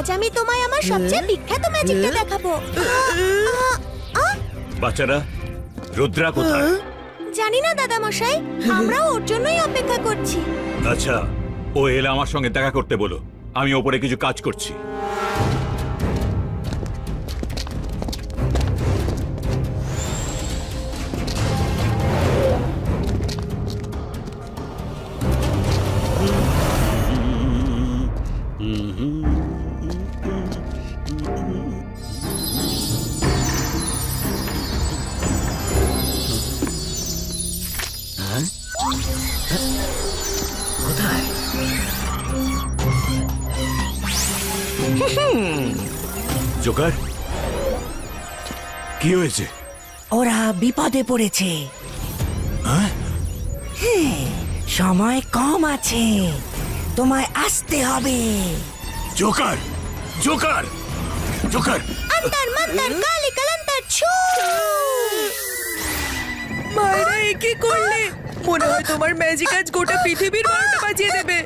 আজ আমি তোমায় আমার সবচেয়ে বিখ্যাত ম্যাজিকটা দেখাবো। বাচ্চারা, রুদ্রা কোথায়? জানি না দাদা মশাই, আমরাও ওর জন্যই অপেক্ষা করছি। আচ্ছা, ও এলে আমার সঙ্গে দেখা করতে বলো, আমি ওপরে কিছু কাজ করছি। কোথায়? জোকার, কি হয়েছে? ওরা বিপদে পড়েছে। হ্যাঁ? সময় কম আছে, তোমায় আসতে হবে। Joker, Joker, Joker! অন্তর মন্তর কালি কলন্তর ছু। মায়েরা এ কি করলে? মনে হয় তোমার ম্যাজিক আজ গোটা পৃথিবীর 12টা বাজিয়ে দেবে।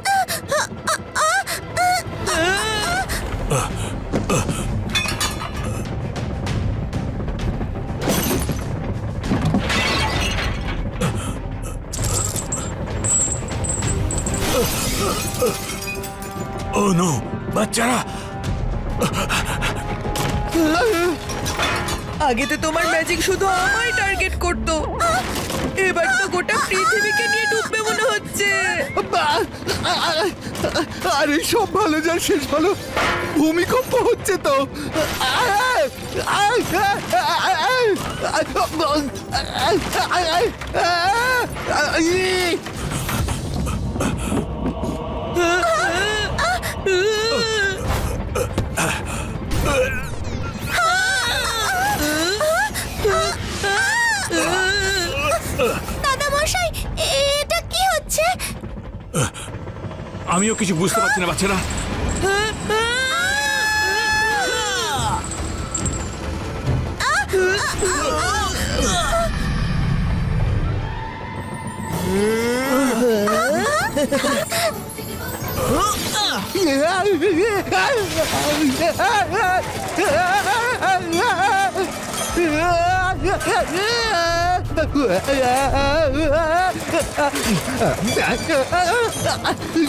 ও নো, বাচ্চারা! আগে তো তোমার ম্যাজিক শুধু আমায় টার্গেট করতো, এবার তো গোটা পৃথিবীকে নিয়ে ডুববে মনে হচ্ছে। আরে সব ভালো যার শেষ ভালো, ভূমিকম্প হচ্ছে তো। দাদা মশাই, এটা কি হচ্ছে? আমিও কিছু বুঝতে পারছি না, বাচ্চারা।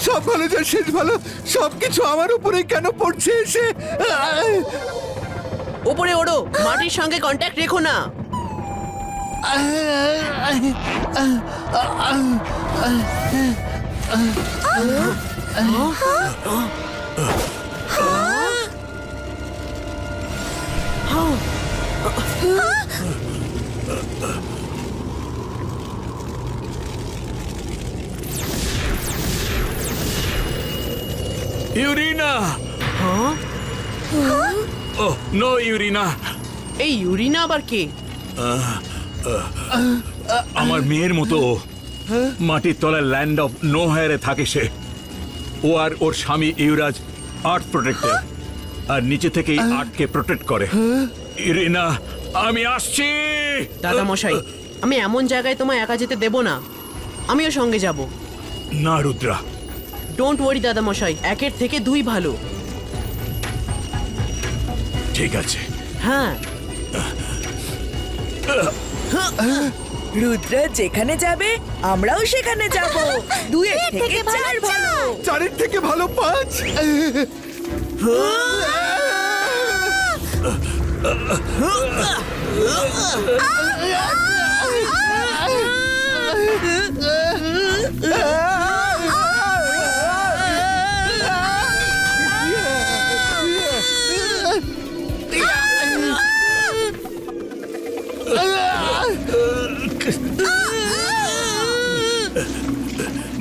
সব ভালো যার শেষ ভালো, সবকিছু আমার উপরে কেন পড়ছে এসে? ওপরে ওড়ো, মাটির সঙ্গে কন্ট্যাক্ট রেখো না। ইউরিনা! Oh no, Yurina! এই ইউরিনা আবার কে? আমার মেয়ের মতো ও। মাটির তলায় ল্যান্ড অফ নো হায়ারে থাকে সে। ও আর ওর স্বামী ইউরাজ আর্থ প্রোটেক্টর, আর নিচে থেকেই আর্থকে প্রোটেক্ট করে। ইউরিনা, আমি আসছি। দাদা মশাই, আমি এমন জায়গায় তোমায় একা যেতে দেব না, আমিও সঙ্গে যাব। না রুদ্রা, ডোন্ট ওয়ারি দাদা মশাই, একের থেকে দুই ভালো। ঠিক আছে। হ্যাঁ, রুদ্রা যেখানে যাবে আমরাও সেখানে যাব। দুইয়ের থেকে চার ভালো। চারের থেকে ভালো 5।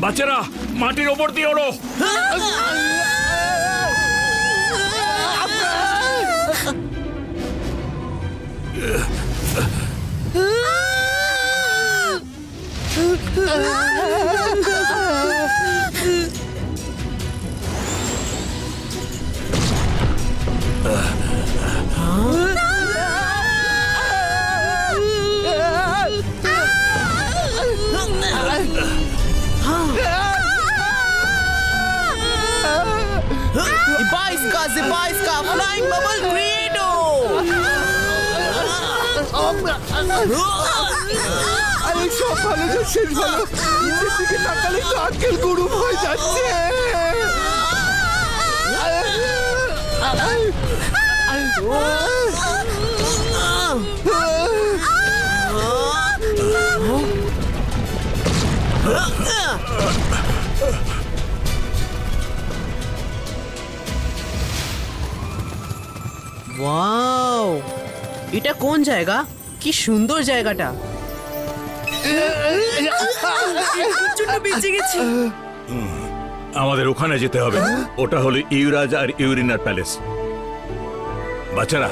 বাচ্চারা, মাটির ওপর দিয়ে ওড়ো। Ibaiska, Flying Bubble Credo! আরে সব ভালো যে শেষ ভালো, নিচের দিকে তাকালে তো আক্কেল গুরুম হয়ে যাচ্ছে। ওয়াও, এটা কোন জায়গা? কি সুন্দর জায়গাটা। জন্য বেঁচে গেছি। আমাদের ওখানে যেতে হবে। ওটা হলো ইউরাজ আর ইউরিনার প্যালেস। বাচ্চারা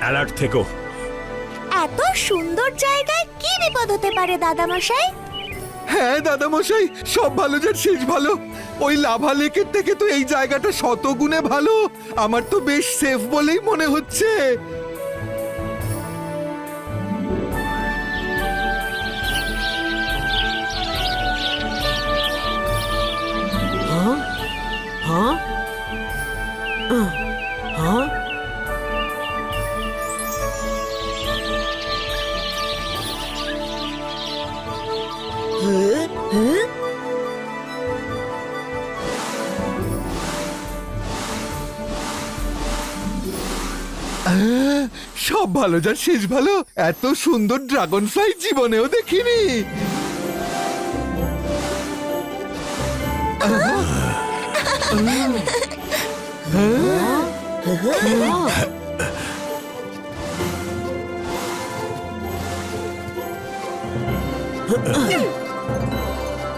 অ্যালার্ট থেকো। এত সুন্দর জায়গায় কি বিপদ হতে পারে দাদামশাই? হ্যাঁ দাদামশাই, সব ভালো যে শেষ ভালো। ওই লাভা লেকের থেকে তো এই জায়গাটা শতগুণে ভালো। আমার তো বেশ সেফ বলেই মনে হচ্ছে। হ্যাঁ? হ্যাঁ? সব ভালো যার শেষ ভালো। এত সুন্দর ড্রাগন ফ্লাই জীবনেও দেখিনি।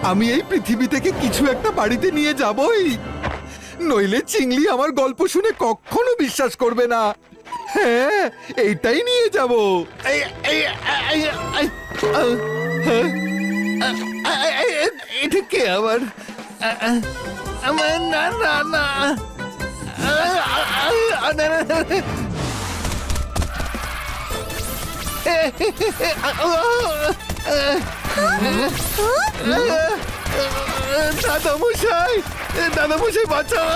আমি এই পৃথিবী থেকে কিছু একটা বাড়িতে নিয়ে যাবই, নইলে চিংলি আমার গল্প শুনে কখনো বিশ্বাস করবে না। হ্যাঁ, এইটাই নিয়ে যাব। এটা কে আবার? আমার না না না দাদামশাই, দাদামশাই বাঁচাও,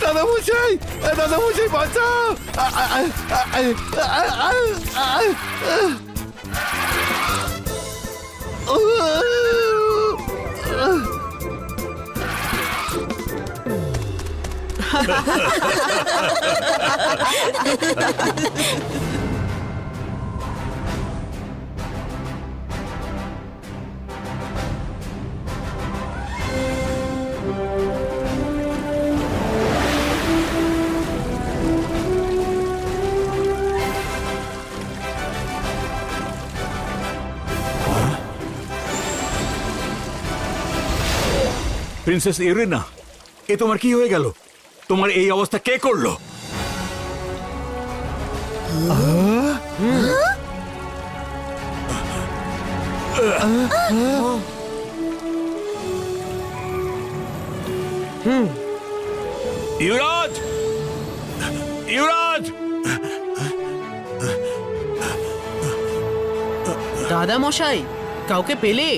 দাদামশাই, দাদামশাই বাঁচাও। প্রিন্সেস ইউরিনা, এ তোমার কি হয়ে গেল? তোমার এই অবস্থা কে করলো? ইউরাজ, ইউরাজ! দাদা মশাই, কাউকে পেলে?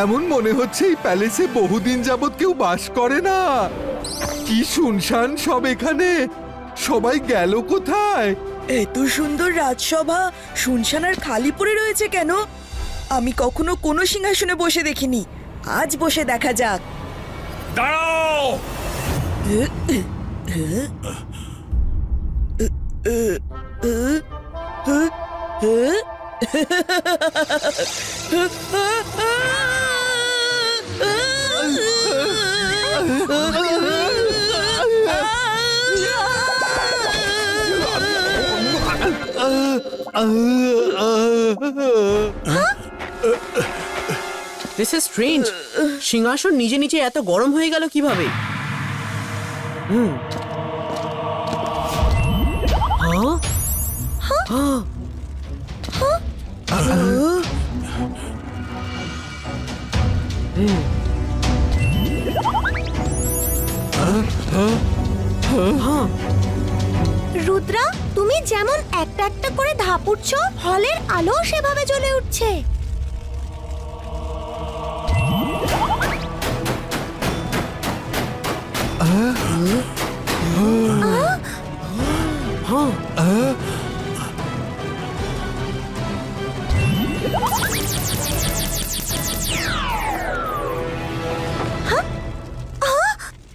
এমন মনে হচ্ছে এই প্যালেসে বহুদিন যাবত কেউ বাস করে না। কি শুনশান সব এখানে। সবাই গেল কোথায়? এত সুন্দর রাজসভা শুনশান আর খালি পড়ে রয়েছে কেন? আমি কখনো কোনো সিংহাসনে বসে দেখিনি, আজ বসে দেখা যাক। দাঁড়াও! This is strange. সিংহাসন নিজে নিজে এত গরম হয়ে গেল কিভাবে? রুদ্রা, তুমি যেমন একটা একটা করে ধাপুচ্ছ, হলের আলো সেভাবে জ্বলে উঠছে।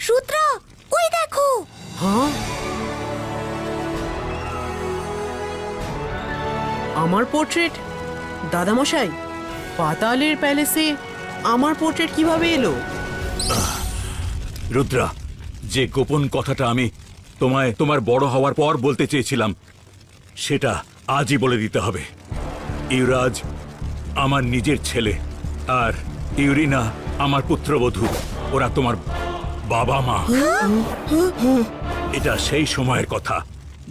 রুদ্রা, ওই দেখো। হ্যাঁ আমার পোর্ট্রেট? দাদামশাই, পাতালের প্যালেসে আমার পোর্ট্রেট কিভাবে এলো? রুদ্রা, যে গোপন কথাটা আমি তোমায় তোমার বড় হওয়ার পর বলতে চেয়েছিলাম সেটা আজই বলে দিতে হবে। ইউরাজ আমার নিজের ছেলে, আর ইউরিনা আমার পুত্রবধূ। ওরা তোমার বাবা মা। এটা সেই সময়ের কথা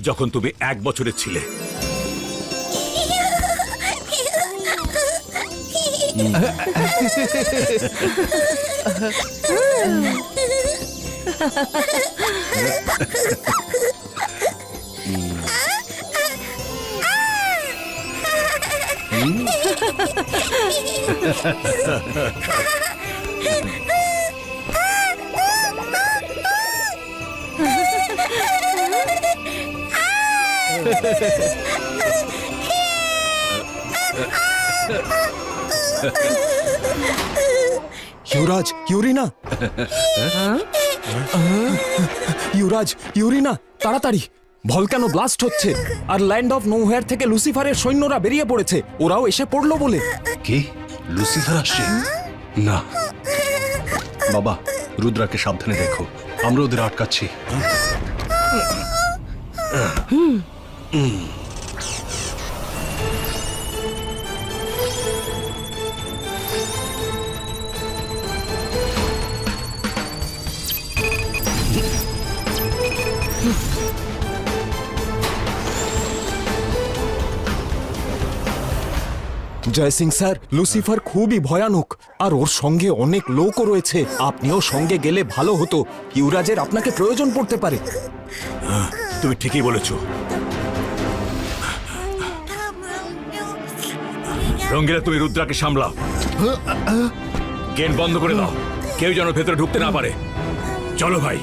যখন তুমি 1 বছরের ছিলে। युवराज ইউরিনা ইউরাজ ইউরিনা তাড়াতাড়ি, ভলকানো ব্লাস্ট হচ্ছে আর ল্যান্ড অফ নোহোয়ার থেকে লুসিফারের সৈন্যরা বেরিয়ে পড়েছে। ওরাও এসে পড়লো বলে। কি লুসিফার আসছে? না বাবা, রুদ্রাকে সাবধানে দেখো, আমরা ওদের আটকাচ্ছি। জয় সিং স্যার, লুসিফার খুবই ভয়ানক আর ওর সঙ্গে অনেক লোকও রয়েছে। আপনিও সঙ্গে গেলে ভালো হতো, ইউরাজের আপনাকে প্রয়োজন পড়তে পারে। তুমি ঠিকই বলেছ। রঙ্গিলা, তুমি রুদ্রাকে সামলাও। গেট বন্ধ করে দাও, কেউ যেন ভেতরে ঢুকতে না পারে। চলো ভাই।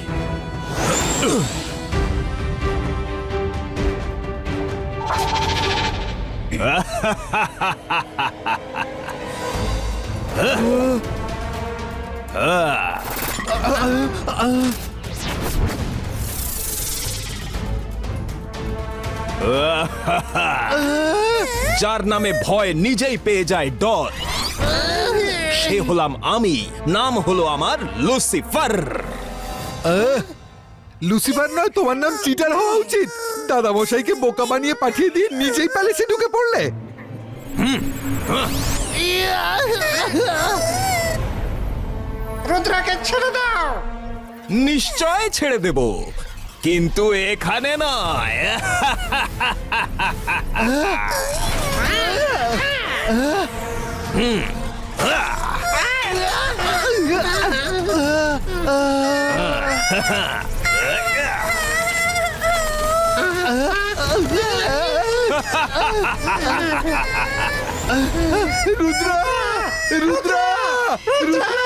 যার নামে ভয় নিজেই পেয়ে যায় ডর, সে হলাম আমি। নাম হলো আমার লুসিফার। লুসিফার নয়, তোমার নাম চিটার হওয়া উচিত। দাদা মশাইকে বোকা বানিয়ে পাঠিয়ে দিয়ে নিজেই প্যালেসে ঢুকে পড়লে। রুদ্রাকে ছেড়ে দাও। নিশ্চয় ছেড়ে দেব, কিন্তু এখানে নয়। রুদ্রা, রুদ্রা, রুদ্রা!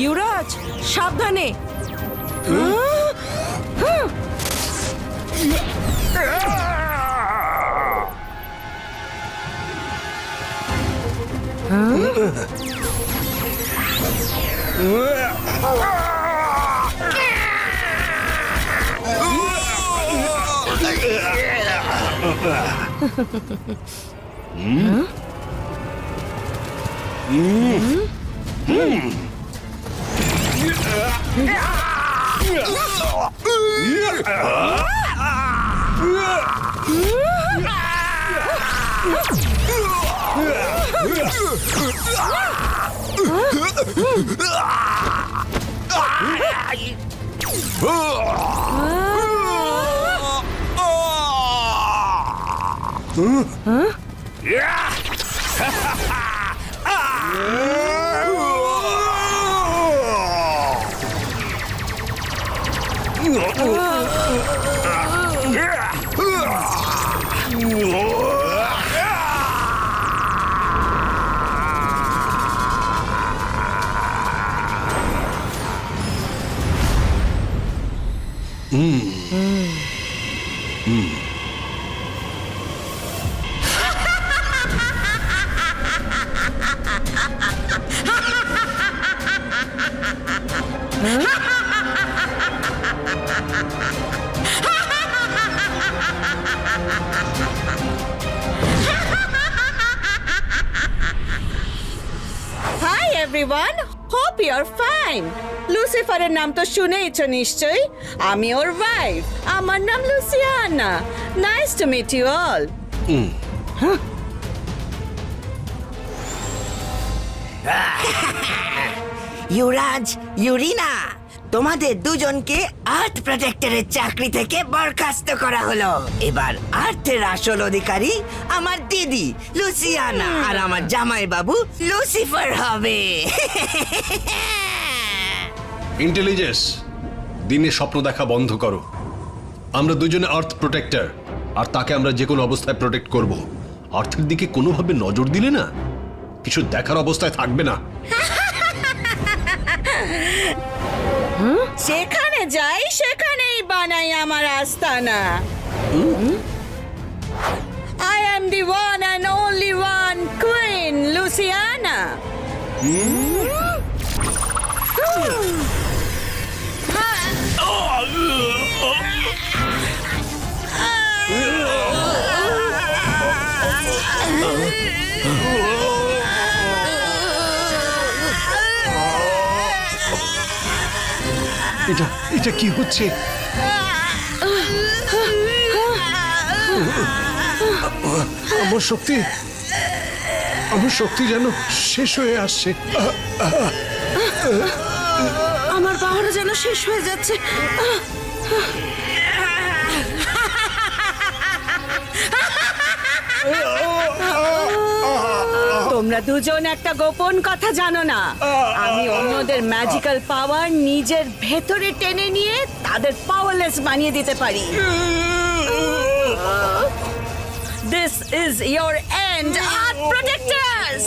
ইউরাজ, সাবধানে। Hi everyone, hope you are fine. লুসিফারের নাম তো শুনেইছো নিশ্চয়ই। আমি ওর ওয়াইফ, আমার নাম Luciana. Nice to meet you all. Yuraj, Yurina, তোমাদের দুজনকে আর্থ প্রোটেক্টরের চাকরি থেকে বরখাস্ত করা হলো। এবার আর্থের আসল অধিকারী আমার দিদি লুসিয়ানা আর আমার জামাই বাবু লুসিফার হবে। ইন্টেলিজেন্স, দিনে স্বপ্ন দেখা বন্ধ করো। আমরা দুজনে আর্থ প্রোটেক্টর, আর তাকে আমরা যে কোনো অবস্থায় প্রোটেক্ট করব। আর্থের দিকে কোনোভাবে নজর দিলে না, কিছু দেখার অবস্থায় থাকবে না। যেখানে যাই সেখানেই বানাই আমার আস্তানা। I am the one and only one queen, Luciana. এটা কি হচ্ছে? আমার শক্তি যেন শেষ হয়ে আসছে। আমার পাহাড় যেন শেষ হয়ে যাচ্ছে। তোমরা দুজন একটা গোপন কথা জানো না। আমি অন্যদের ম্যাজিক্যাল পাওয়ার নিজের ভেতরে টেনে নিয়ে তাদের পাওয়ারলেস বানিয়ে দিতে পারি। This is your end, Earth Protectors!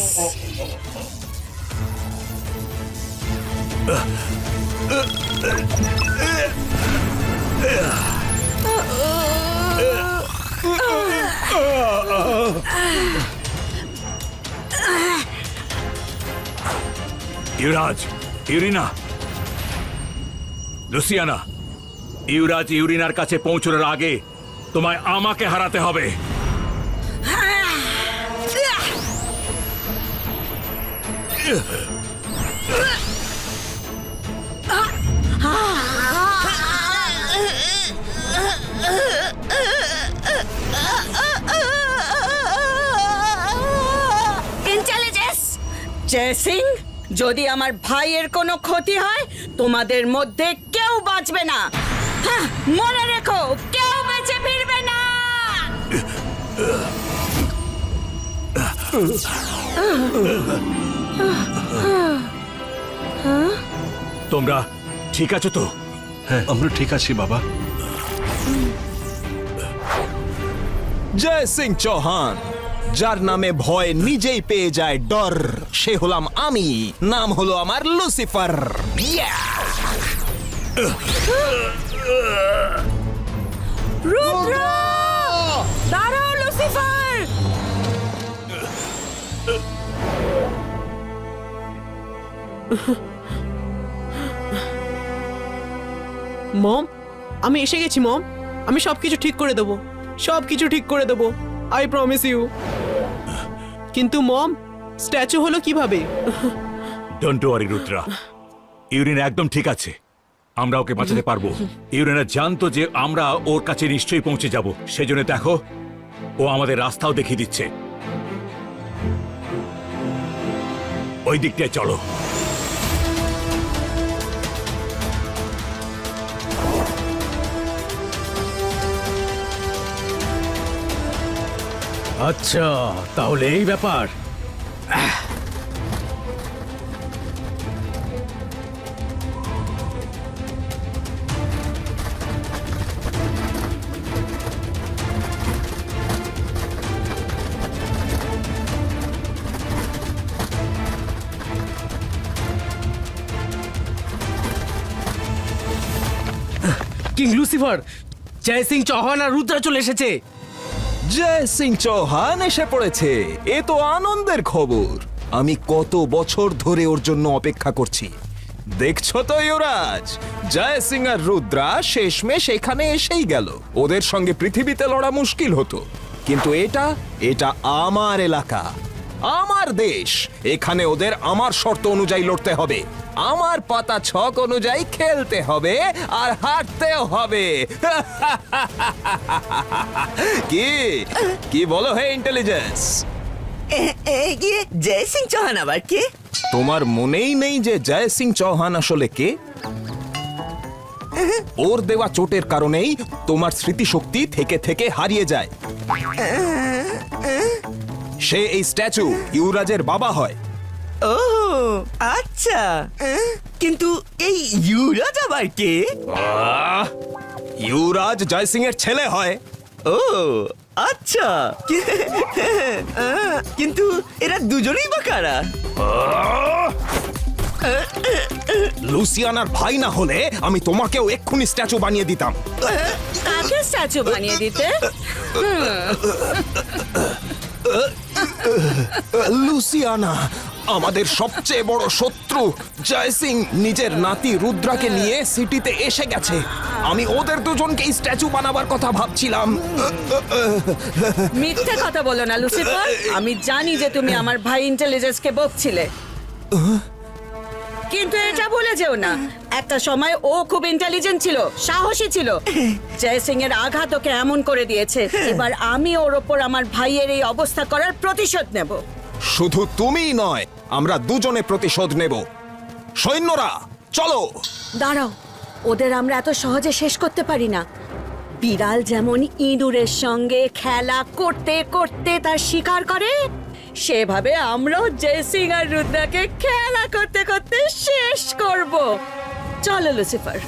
Yuraj, Yurina, Luciana, Yuraj ইউরিনার কাছে পৌঁছানোর আগে তোমায় আমাকে হারাতে হবে। ইন্টেলিজেন্স, জয়সিং, যদি আমার ভাইয়ের কোনো ক্ষতি হয় তোমাদের মধ্যে কেউ বাঁচবে না। হ্যাঁ, মনে রেখো, কেউ বেঁচে ফিরবে না। তোমরা ঠিক আছো তো? হ্যাঁ, আমরা ঠিক আছি বাবা। জয় সিং চৌহান, যার নামে ভয় নিজেই পেয়ে যায় ডর, সে হলাম আমি। নাম হলো আমার লুসিফার। রুদ্র, দাঁড়াও লুসিফার। মম, আমি এসে গেছি মম। আমি সবকিছু ঠিক করে দেবো, সবকিছু ঠিক করে দেবো, আই প্রমিস ইউ। কিন্তু মম, স্ট্যাচু হলো কিভাবে? ডোন্ট ওয়ারি রুদ্রা, ইউরিনা একদম ঠিক আছে, আমরা ওকে বাঁচাতে পারবো। ইউরিনা জানতো যে আমরা ওর কাছে নিশ্চয়ই পৌঁছে যাব, সেজন্য দেখো ও আমাদের রাস্তাও দেখিয়ে দিচ্ছে। ওই দিকটায় চলো। আচ্ছা, তাহলে এই ব্যাপার। কিং লুসিফার, জয় সিং চৌহান আর রুদ্রা চলে এসেছে। জয় সিং চৌহান এসে পড়েছে, এ তো আনন্দের খবর। আমি কত বছর ধরে ওর জন্য অপেক্ষা করছি। দেখছো তো যুবরাজ, জয় সিং আর রুদ্রা শেষমেশ এখানে এসেই গেল। ওদের সঙ্গে পৃথিবীতে লড়া মুশকিল হতো, কিন্তু এটা আমার এলাকা, আমার দেশ। এখানে ওদের আমার শর্ত অনুযায়ী লড়তে হবে, আমার পাতা ছক অনুযায়ী খেলতে হবে, আর হারতেও হবে। কি বলো হে ইন্টেলিজেন্স? এগিয়ে জয় সিং চৌহান আবার কে? তোমার মনেই নেই যে জয় সিং চৌহান আসলে কে? ওর দেওয়া চোটের কারণেই তোমার স্মৃতিশক্তি থেকে থেকে হারিয়ে যায়। সে এই স্ট্যাচু ইউরাজের বাবা হয়। ও আচ্ছা, কিন্তু এই ইউরাজ আবার কে? ইউরাজ জয় সিং এর ছেলে হয়। ও আচ্ছা, কিন্তু এরা দুজনেই বা কারা? লুসিয়ানার ভাই না হলে আমি তোমাকেও এক্ষুনি স্ট্যাচু বানিয়ে দিতাম। কাকে স্ট্যাচু বানিয়ে দিতে? লুসিয়ানা আমাদের সবচেয়ে বড় শত্রু। জয় সিং নিজের নাতি রুদ্রাকে নিয়ে সিটিতে এসে গেছে। আমি ওদের দুজনকে স্ট্যাচু বানাবার কথা ভাবছিলাম। মিথ্যে কথা বলো না লুসিফার, আমি জানি যে তুমি আমার ভাই ইন্টেলিজেন্সকে বকছিলে, কিন্তু এটা ভুলে যেও না একটা সময় ও খুব ইন্টেলিজেন্ট ছিল, সাহসী ছিল। জয় সিং এর আঘাত ওকে এমন করে দিয়েছে, এবার আমি ওর ওপর আমার ভাইয়ের এই অবস্থা করার প্রতিশোধ নেব। শুধু তুমিই নয়, আমরা দুজনে প্রতিশোধ নেব। সৈন্যরা চলো। দাঁড়াও, ওদের আমরা এত সহজে শেষ করতে পারি না। বিড়াল যেমন ইঁদুরের সঙ্গে খেলা করতে করতে তার শিকার করে, সেভাবে আমরাও জয় সিং আর রুদ্রাকে খেলা করতে করতে শেষ করব। চলো লুসিফার।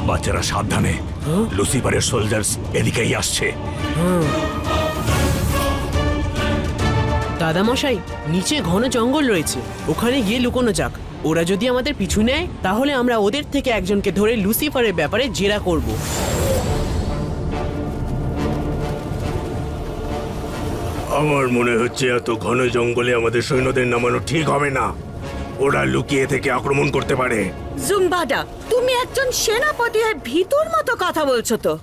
বাচ্চারা সাবধানে, লুসিফারের সোলজার্স এদিকেই আসছে। দাদামশাই, নিচে ঘন জঙ্গল রয়েছে, ওখানে গিয়ে লুকোনো যাক। ওরা যদি আমাদের পিছু নেয় তাহলে আমরা ওদের থেকে একজনকে ধরে লুসিফারের ব্যাপারে জেরা করব। আমার মনে হচ্ছে এত ঘন জঙ্গলে আমাদের সৈন্যদের নামানো ঠিক হবে না। ওরা লুকিয়ে থেকে আক্রমণ করতে পারে। জুম্বাডা, তুমি একজন সেনাপতি হয়ে ভিতুর মতো কথা বলছো তো?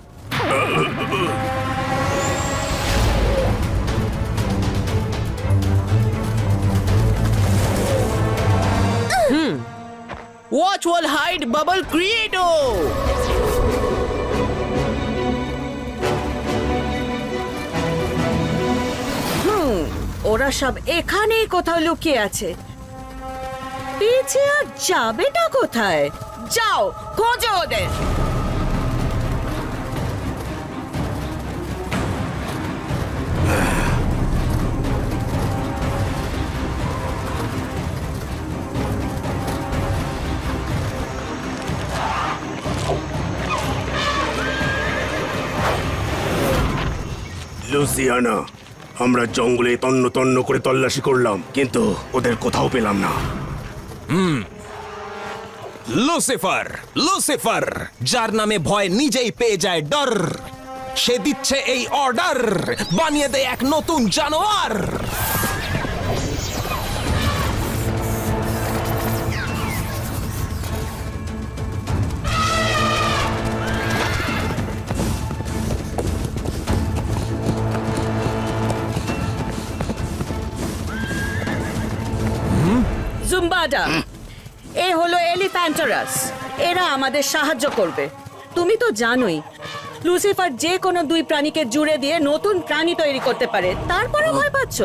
Watch while hide bubble creato! ওরা সব এখানেই কোথাও লুকিয়ে আছে। পিছে আর যাবেটা কোথায়? যাও খোঁজো ওদের। লুসিয়ানা, আমরা জঙ্গলে তন্ন তন্ন করে তল্লাশি করলাম, কিন্তু ওদের কোথাও পেলাম না। লুসিফার, লুসিফার, যার নামে ভয় নিজেই পেয়ে যায় ডর, সে দিচ্ছে এই অর্ডার, বানিয়ে দেয় এক নতুন জানোয়ার। জুম্বাডা, এ হলো এলিফ্যান্টারাস। এরা আমাদের সাহায্য করবে। তুমি তো জানোই লুসিফার যে কোনো দুই প্রাণীকে জুড়ে দিয়ে নতুন প্রাণী তৈরি করতে পারে, তারপরেও ভয় পাচ্ছ?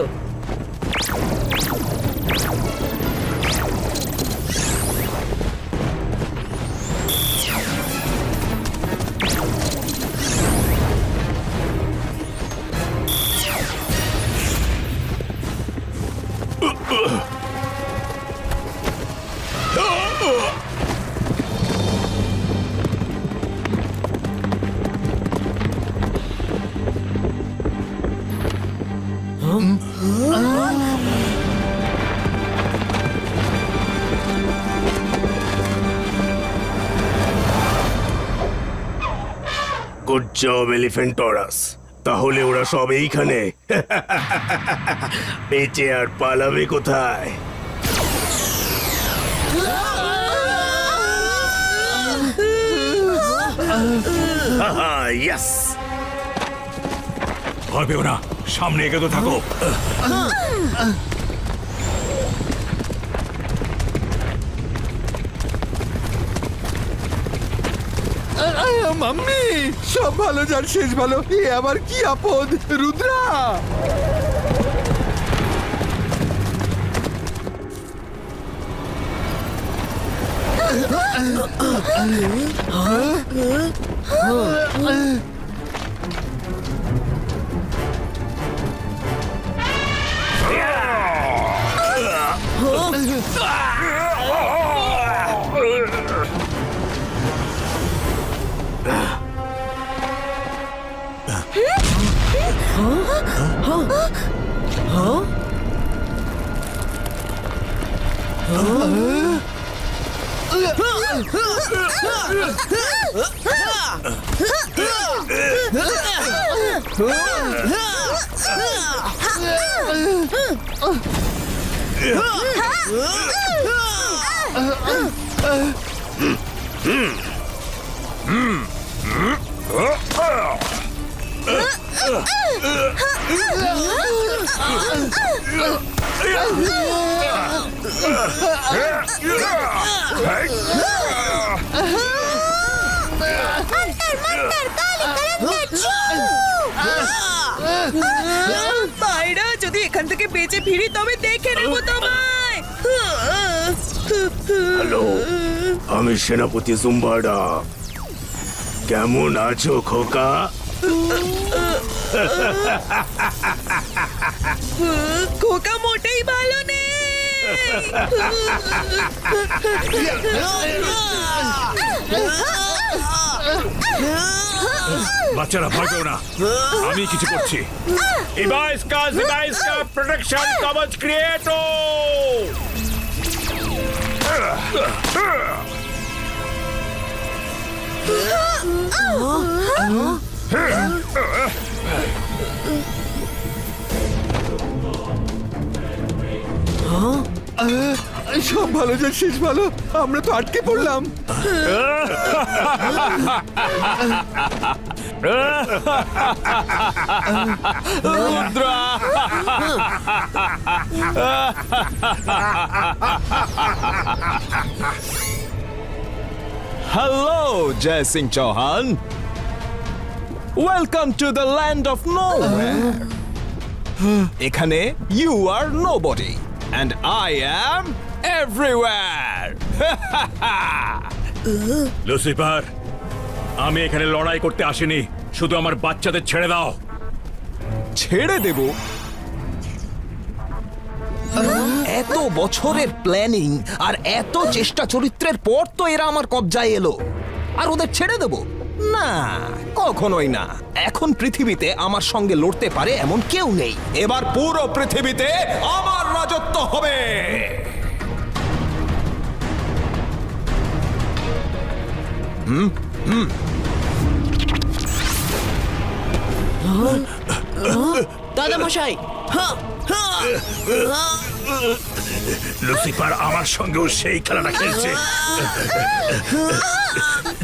গুড জব এলিফ্যান্টরাস। তাহলে ওরা সব এইখানে। বেঁচে আর পালাবে কোথায়? ইয়েস, ভয় পেও না, সামনে এগোতে থাকো। মাম্মি, সব ভালো যার শেষ ভালো। এ আবার কি আপদ, রুদ্রা! পায়রা, যদি এখান থেকে বেঁচে ফিরি তবে দেখে নেবো তোমায়। হ্যালো, আমি সেনাপতি জুম্বাডা। কেমন আছো খোকা? খোকা মোটেই ভালো নেই। বাচ্চারা ভয় পেও না, আমি কিছু করছি। ডিভাইস কা প্রোটেকশন কভাচ ক্রিয়েটো। সব ভালো যার শেষ ভালো। আমরা তো আটকে পড়লাম। Rudra! Hello Jai Singh Chauhan, welcome to the land of nowhere. এখানে you are nobody and I am everywhere. Lucifer, আমি এখানে লড়াই করতে আসিনি, শুধু আমার বাচ্চাদের ছেড়ে দাও। ছেড়ে দেব? এত বছরের প্ল্যানিং আর এত চেষ্টা চরিত্রের পর তো এরা আমার কবজায় এলো, আর ওদের ছেড়ে দেব? না, কখনোই না। এখন পৃথিবীতে আমার সঙ্গে লড়তে পারে এমন কেউ নেই। এবার পুরো পৃথিবীতে আমার রাজত্ব হবে। দাদা মশাই, লুসিফার আমার সঙ্গেও সেই খেলাটা খেলছে,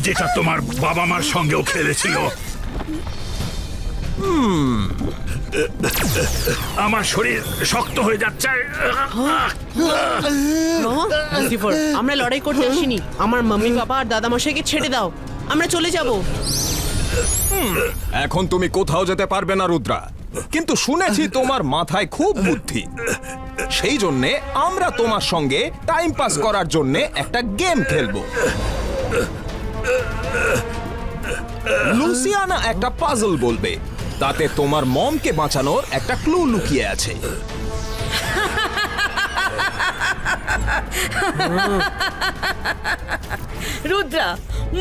যেটা তোমার বাবা মার সঙ্গেও খেলেছিল। আমার শরীর শক্ত হয়ে যাচ্ছে। লুসিফার, আমরা লড়াই করতে আসিনি। আমার মাম্মি পাপা আর দাদামশাইকে ছেড়ে দাও, আমরা চলে যাব। এখন তুমি কোথাও যেতে পারবে না রুদ্রা, কিন্তু শুনেছি তোমার মাথায় খুব বুদ্ধি। সেই জন্যে আমরা তোমার সঙ্গে টাইম পাস করার জন্যে একটা গেম খেলবো। লুসিয়ানা একটা পাজল বলবে, তাতে তোমার মমকে বাঁচানোর একটা ক্লু লুকিয়ে আছে। রুদ্রা,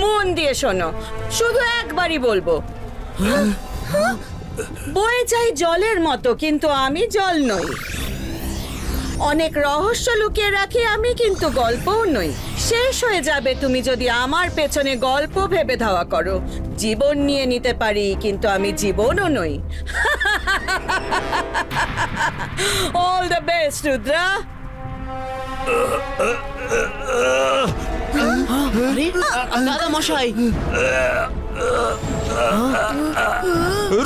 মন দিয়ে শোনো, শুধু একবারই বলবো। বয়ে যাই জলের মতো, কিন্তু আমি জল নই। অনেক রহস্য লুকিয়ে রাখি আমি, কিন্তু গল্পও নই। শেষ হয়ে যাবে তুমি যদি আমার পেছনে গল্প ভেবে ধাওয়া করো। জীবন নিয়ে নিতে পারি, কিন্তু আমি জীবনও নই। All the best Rudra. আরে দাদামশাই,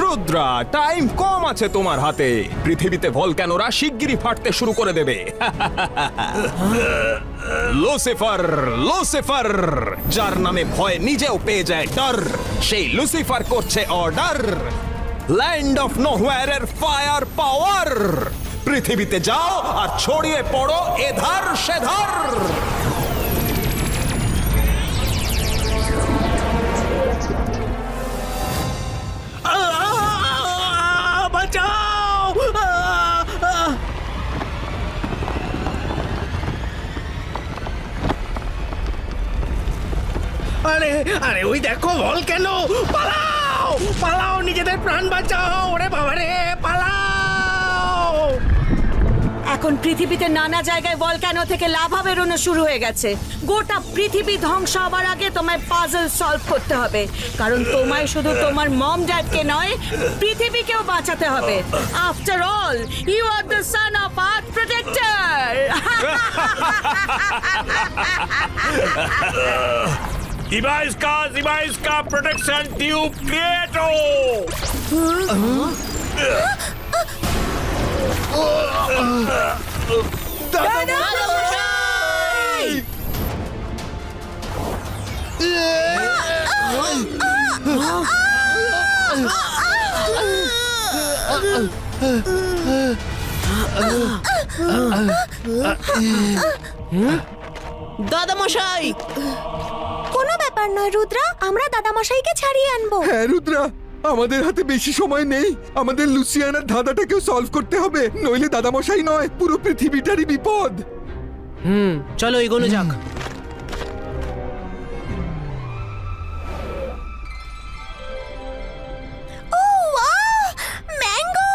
রুদ্রা, টাইম কম আছে তোমার হাতে। পৃথিবীতে ভলক্যানোরা শিগগিরই ফাটতে শুরু করে দেবে। লুসিফার, লুসিফার, যার নামে ভয় নিজেও পেয়ে যায় ডর, সেই লুসিফার করছে অর্ডার। ল্যান্ড অফ নোহোয়্যারের ফায়ার পাওয়ার। পৃথিবীতে যাও আর ছড়িয়ে পড়ো এধার সেধার। বাঁচাও! আরে আরে, ওই দেখো ভলক্যানো! পালাও পালাও, নিজেদের প্রাণ বাঁচাও! ওরে বাবা রে, পালাও! এখন পৃথিবীতে নানা জায়গায় ভলক্যানো থেকে লাভা বেরোনো শুরু হয়ে গেছে। গোটা পৃথিবী ধ্বংস হবার আগে তোমায় পাজল সলভ করতে হবে, কারণ তোমায় শুধু তোমার মম ড্যাডকে নয়, পৃথিবীকেও বাঁচাতে হবে। After all, you are the son of earth protector. Ibaisca protection tube creator! দাদামশাই! কোনো ব্যাপার নয় রুদ্রা, আমরা দাদামশাইকে ছাড়িয়ে আনবো। হ্যাঁ রুদ্রা, আমাদের হাতে বেশি সময় নেই। আমাদের লুসিয়ানার ধাঁধাটাকেও সলভ করতে হবে, নইলে দাদামশাই নয়, পুরো পৃথিবীটারই বিপদ। চলো এগোনো যাক। ও ওয়াও, ম্যাঙ্গো!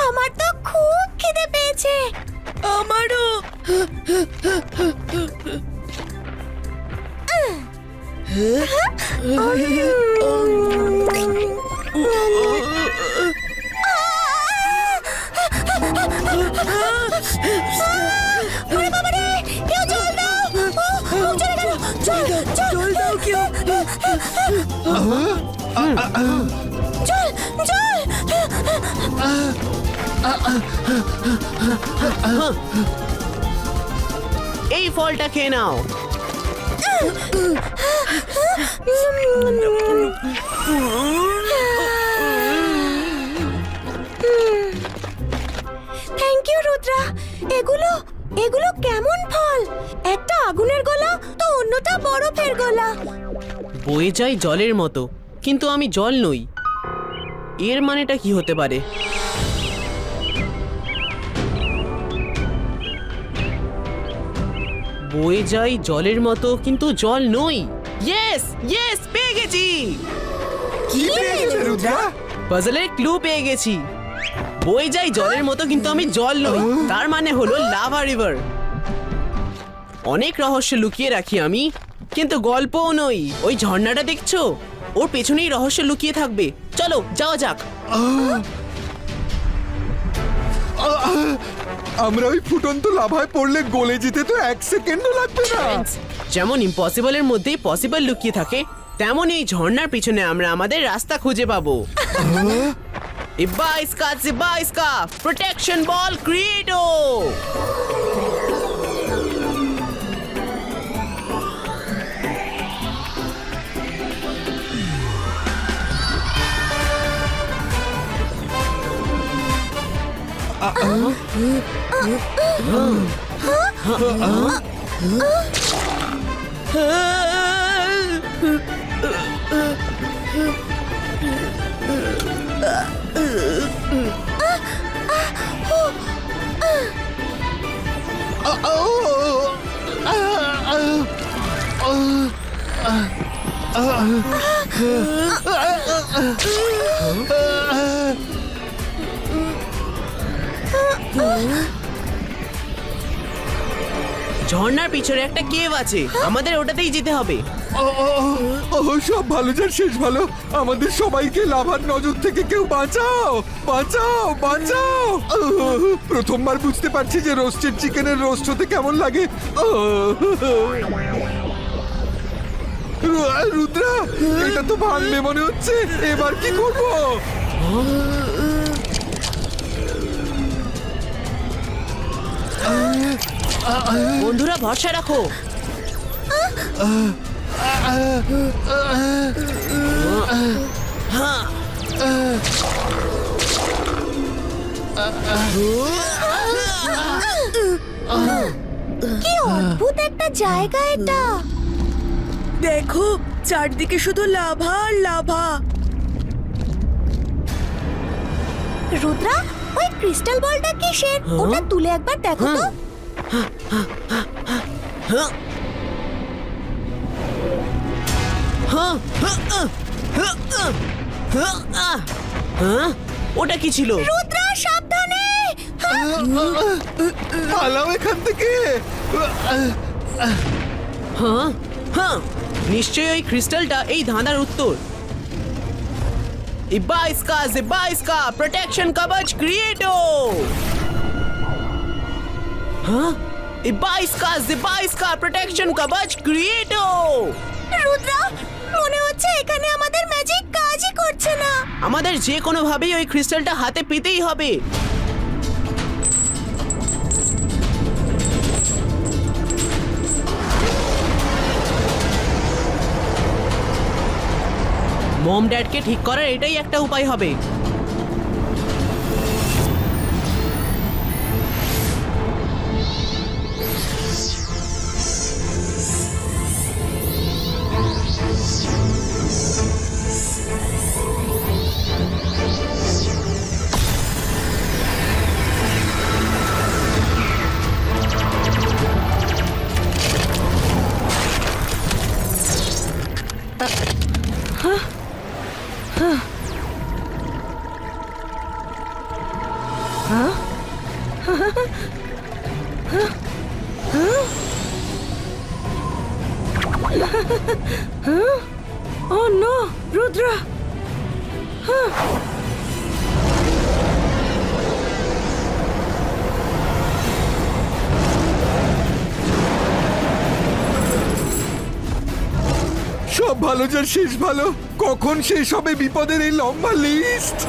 আমার তো খুব খিদে পেয়েছে। আমারও। ওরে বাবা রে, কেউ জল দাও! চলে গেল, জল জল দাও কেউ। জল জল! এই ফলটা খেয়ে নাও। Thank you Rudra. এগুলো এগুলো কেমন ফল? একটা আগুনের গোলা তো অন্যটা বরফের গোলা। বয়ে যায় জলের মতো, কিন্তু আমি জল নই। এর মানেটা কি হতে পারে? বয়ে যাই জলের মতো, কিন্তু জল নই। ইয়েস ইয়েস, পেয়ে গেছি। কি পেয়েছে রুদ্রা? পাজলের ক্লু পেয়ে গেছি। বয়ে যাই জলের মতো, কিন্তু আমি জল নই, তার মানে হলো লাভা রিভার। অনেক রহস্য লুকিয়ে রাখি আমি, কিন্তু গল্পও নই। ওই ঝর্ণাটা দেখছো, ওর পেছনেই রহস্য লুকিয়ে থাকবে। চলো যাওয়া যাক। আমরা ওই ফুটন্ত লাভায় পড়লে গলে যেতে তো 1 সেকেন্ডও লাগবে না। যেমন ইম্পসিবলের মধ্যেই পসিবল লুকিয়ে থাকে, তেমন এই ঝর্ণার পিছনে আমরা আমাদের রাস্তা খুঁজে পাবো। Ibaiska, protection ball, Credo! ঝর্ণার পিছনে একটা কেভ আছে, আমাদের ওটাতেই যেতে হবে। সব ভালো যার শেষ ভালো। আমাদের সবাইকে লাভার নজর থেকে কেউ বাঁচাও, বাঁচাও, বাঁচাও। প্রথমবার বুঝতে পারছি যে রোস্টেড চিকেনের রোস্ট হতে কেমন লাগে। রুদ্রা, এটা তো ভাঙবে মনে হচ্ছে। এবার কি করবো? বন্ধুরা ভরসা রাখো। কি অদ্ভুত একটা জায়গা এটা। দেখো চারদিকে শুধু লাভা আর লাভা। রুদ্রা, ওই ক্রিস্টাল বলটা কিসের? ওটা তুলে একবার দেখো তো। ওটা কি ছিল? রুদ্রা, সাবধানে। পালাও এখান থেকে। হ্যাঁ, নিশ্চয়ই ওই ক্রিস্টালটা এই ধাঁধার উত্তর। Ibaiska, protection কবচ, Credo! হ্যাঁ, Ibaiska, protection কবচ, Credo! রুদ্রা, মনে হচ্ছে এখানে আমাদের ম্যাজিক কাজই করছে না। আমাদের যে কোনো ভাবেই ওই ক্রিস্টালটা হাতে পেতেই হবে। মম ড্যাডকে ঠিক করার এটাই একটা উপায় হবে। Oh no, Rudra! সব ভালো যার শেষ ভালো। কখন শেষ হবে বিপদের এই লম্বা লিস্ট?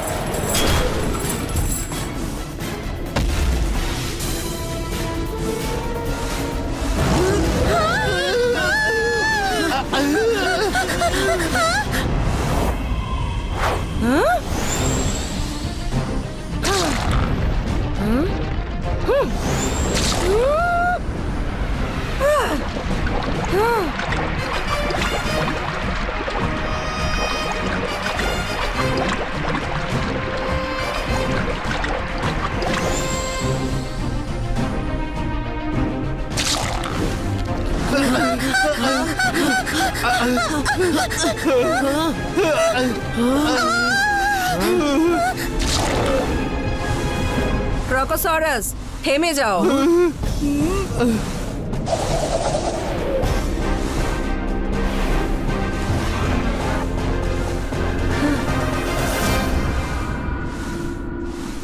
ক্রোকোসরাস, থেমে যাও।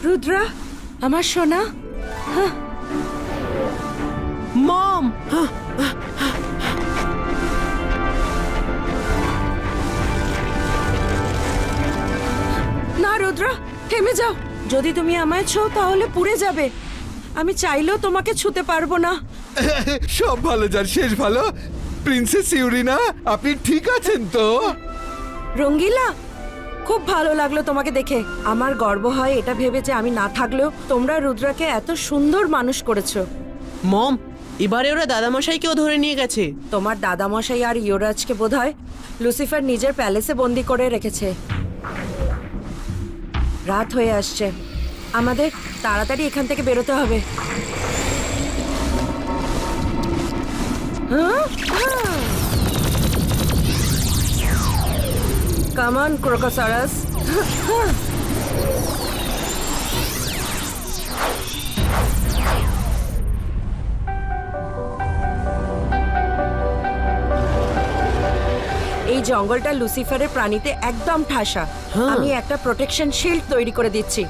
রুদ্রা, আমার সোনা। মম! না রুদ্রা, থেমে যাও। যদি তুমি আমায় ছো তাহলে পুড়ে যাবে। আমি চাইলেও তোমাকে ছুতে পারবো না। সব ভালো যার শেষ ভালো। প্রিন্সেস ইউরিনা, আপনি ঠিক আছেন তো? রঙ্গিলা, খুব ভালো লাগলো তোমাকে দেখে। আমার গর্ব হয় এটা ভেবে যে আমি না থাকলেও তোমরা রুদ্রাকে এত সুন্দর মানুষ করেছো। মম, এবারে ওরা দাদামশাইকেও ধরে নিয়ে গেছে। তোমার দাদামশাই আর ইউরাজকে বোধহয় লুসিফার নিজের প্যালেসে বন্দি করে রেখেছে। রাত হয়ে আসছে, আমাদের তাড়াতাড়ি এখান থেকে বেরোতে হবে। Come on Crocosaurus. এই জঙ্গলটা লুসিফারের প্রাণীতে একদম ঠাসা। আমি একটা প্রোটেকশন শিল্ড তৈরি করে দিচ্ছি।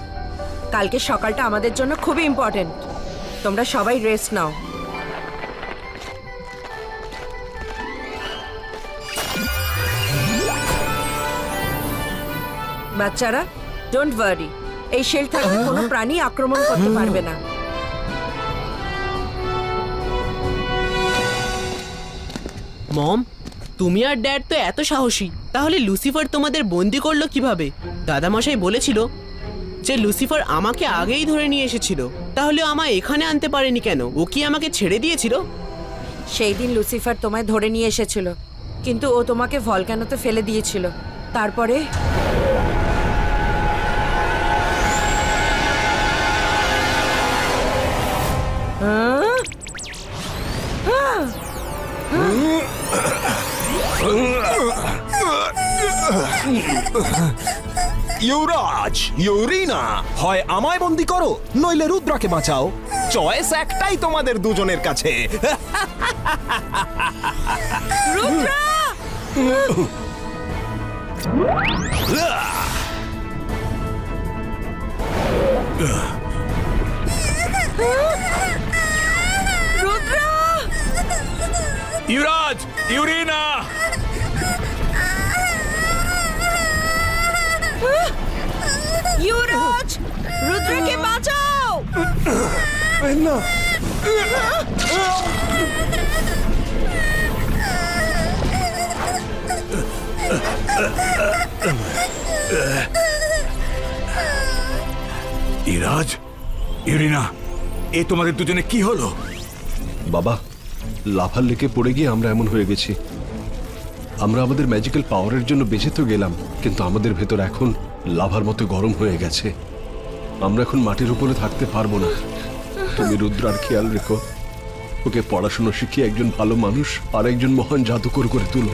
কালকে সকালটা আমাদের জন্য খুবই ইম্পর্টেন্ট। তোমরা সবাই রেস্ট নাও। বাচ্চারা, ডোন্ট ওয়ারি, এই শিল্ড থাকলে কোনো প্রাণী আক্রমণ করতে পারবে না। মম, তুমি আর ড্যাড তো এত সাহসী, তাহলে লুসিফার তোমাদের বন্দি করলো কিভাবে? দাদামশাই বলেছিল যে লুসিফার আমাকে আগেই ধরে নিয়ে এসেছিল। তাহলে আমায় এখানে আনতে পারেনি কেন? ও কি আমাকে ছেড়ে দিয়েছিল? সেই দিন লুসিফার তোমায় ধরে নিয়ে এসেছিল, কিন্তু ও তোমাকে ভলক্যানোতে ফেলে দিয়েছিল। তারপরে ইউরাজ, ইউরিনা, হয় আমায় বন্দি করো নইলে রুদ্রাকে বাঁচাও। চয়েস একটাই তোমাদের দুজনের কাছে। ইউরাজ, ইউরিনা, ইউরাজ, রুদ্রকে বাঁচাও। না, ইরাজ, ইউরিনা, এ তোমাদের দুজনে কি হলো? বাবা, লাভার লেকে পড়ে গিয়ে আমরা এমন হয়ে গেছি। আমরা আমাদের ম্যাজিক্যাল পাওয়ারের জন্য বেঁচে তো গেলাম, কিন্তু আমাদের ভেতর এখন লাভার মতো গরম হয়ে গেছে। আমরা এখন মাটির উপরে থাকতে পারবো না। তুমি রুদ্রার খেয়াল রেখো, ওকে পড়াশোনা শিখিয়ে একজন ভালো মানুষ আর একজন মহান জাদুকর করে তুলো।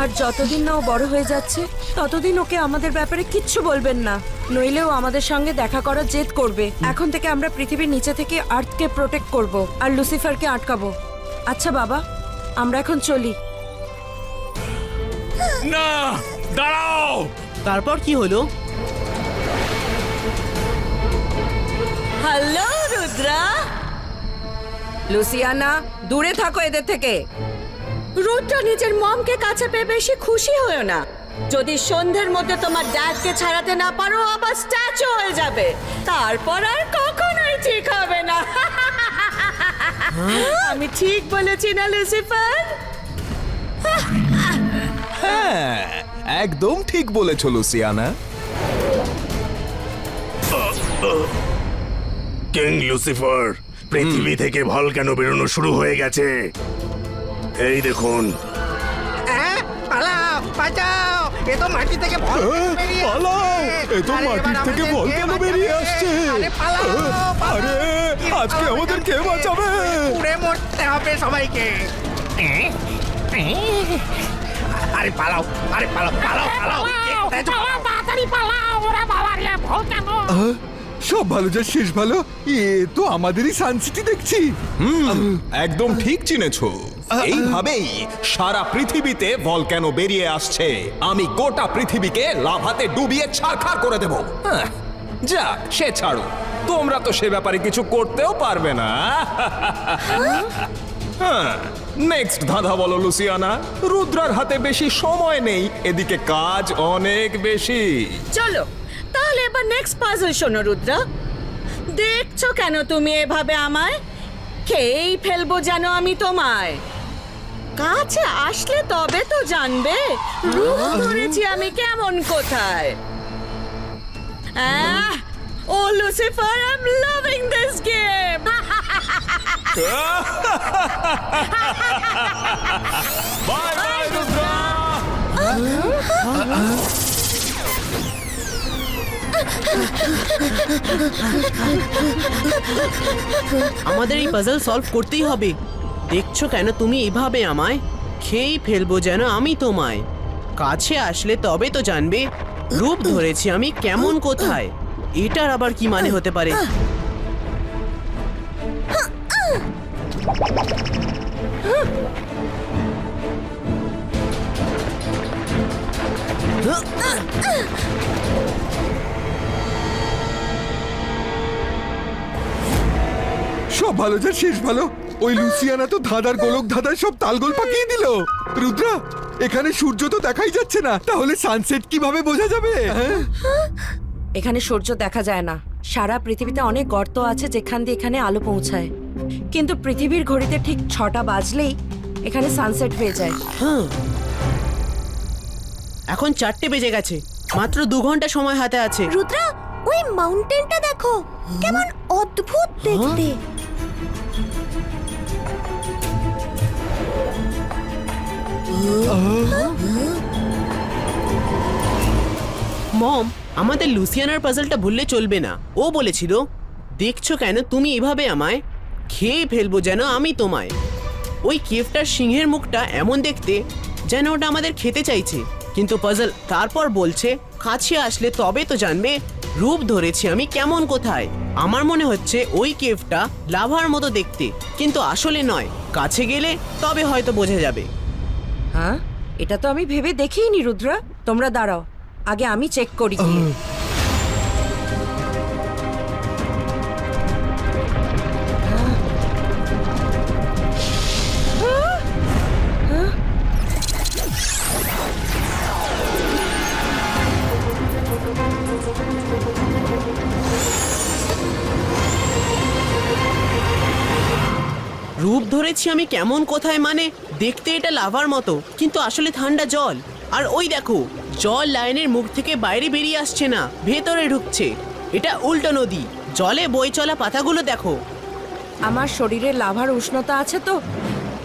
আর যতদিন না ও বড় হয়ে যাচ্ছে ততদিন ওকে আমাদের ব্যাপারে কিচ্ছু বলবেন না, নইলেও আমাদের সঙ্গে দেখা করার জেদ করবে। এখন থেকে আমরা পৃথিবীর নিচে থেকে আর্থকে প্রোটেক্ট করব আর লুসিফারকে আটকাবো। আচ্ছা বাবা, আমরা এখন চলি। না, দাঁড়াও। তারপর কি হলো? হ্যালো রুদ্রা। লুসিয়ানা, দূরে থাকো এদের থেকে। রুদ্রা নিজের মমকে কাছে পেয়ে বেশি খুশি হয়েও না। যদি সন্ধ্যের মধ্যে তোমার ড্যাডকে ছাড়াতে না পারো, আবার স্ট্যাচু হয়ে যাবে। তারপর আর কখনোই ঠিক হবে না। আমি ঠিক বলেছি না লুসিফার? হ্যাঁ, একদম ঠিক বলেছ লুসিয়ানা। কিং লুসিফার, পৃথিবী থেকে ভলক্যানো বেরোনো শুরু হয়ে গেছে। এই দেখুন। পালাও, এ তো মাটি থেকে ভলক্যানো বেরিয়ে আসছে। আরে, আজকে আমাদের কে বাঁচাবে? পুড়ে মরতে হবে সবাইকে। আরে পালাও, তাড়াতাড়ি পালাও, ওরা বাবা রে ভলক্যানো। সব ভালো যার শেষ ভালো। এ তো আমাদেরই সানসিটি দেখছি। একদম ঠিক চিনেছো। এইভাবেই সারা পৃথিবীতে ভলক্যানো বেরিয়ে আসছে। আমি গোটা পৃথিবীকে লাভাতে ডুবিয়ে ছারখার করে দেব। যাক, সে ছাড়ো, তোমরা তো সে ব্যাপারে কিছু করতেও পারবে না। হ্যাঁ, নেক্সট ধাঁধা বলো লুসিয়ানা। রুদ্রার হাতে বেশি সময় নেই, এদিকে কাজ অনেক বেশি। চলো তাহলে এবার নেক্সট পাজল শোনো রুদ্রা। দেখছো কেন তুমি এভাবে আমায়? খেয়েই ফেলবো যেন আমি তোমায়। কাছে আসলে তবে তো জানবে রূপ ধরেছি আমি কেমন কোথায়। ও Lucifer, I am loving this game. Bye bye Rudra. আমাদের এই পাজল সলভ করতেই হবে। দেখছো কেন তুমি এভাবে আমায়? খেয়েই ফেলবো যেন আমি তোমায়। কাছে আসলে তবে তো জানবে রূপ ধরেছি আমি কেমন কোথায়। এটার আবার কি মানে হতে পারে? সব ভালো যার শেষ ভালো। ওই লুসিয়ানা তো ধাঁধার গোলক ধাঁধার সব তালগোল পাকিয়ে দিল। রুদ্রা, এখানে সূর্য তো দেখাই যাচ্ছে না, তাহলে সানসেট কিভাবে বোঝা যাবে? এখানে সূর্য দেখা যায় না। সারা পৃথিবীতে অনেক গর্ত আছে যেখান দিয়ে এখানে আলো পৌঁছায়, কিন্তু পৃথিবীর ঘড়িতে ঠিক 6টা বাজলেই এখানে সানসেট হয়ে যায়। হ্যাঁ, এখন 4টে বেজে গেছে। মাত্র 2 ঘন্টা সময় হাতে আছে। রুদ্রা, ওই মাউন্টেনটা দেখো, কেমন অদ্ভুত দেখতে। মম, আমাদের লুসিয়ানার পাজলটা ভুললে চলবে না। ও বলেছিল, দেখছো কেন তুমি এভাবে আমায়? খেয়ে ফেলবো যেন আমি তোমায়। ওই কেভটার সিংহের মুখটা এমন দেখতে যেন ওটা আমাদের খেতে চাইছে। কিন্তু পাজল তারপর বলছে, কাছে আসলে তবে তো জানবে রূপ ধরেছি আমি কেমন কোথায়। আমার মনে হচ্ছে ওই কেভটা লাভার মতো দেখতে, কিন্তু আসলে নয়। কাছে গেলে তবে হয়তো বোঝা যাবে। হ্যাঁ, এটা তো আমি ভেবে দেখিনি রুদ্রা। তোমরা দাঁড়াও, আগে আমি চেক করি গিয়ে। রূপ ধরেছি আমি কেমন কোথায় মানে দেখতে এটা লাভার মতো, কিন্তু আসলে ঠান্ডা জল। আর ওই দেখো, জল লাইনের মুখ থেকে বাইরে বেরিয়ে আসছে না, ভেতরে ঢুকছে। এটা উল্টো নদী। জলে বই চলা পাতাগুলো দেখো। আমার শরীরে লাভার উষ্ণতা আছে তো,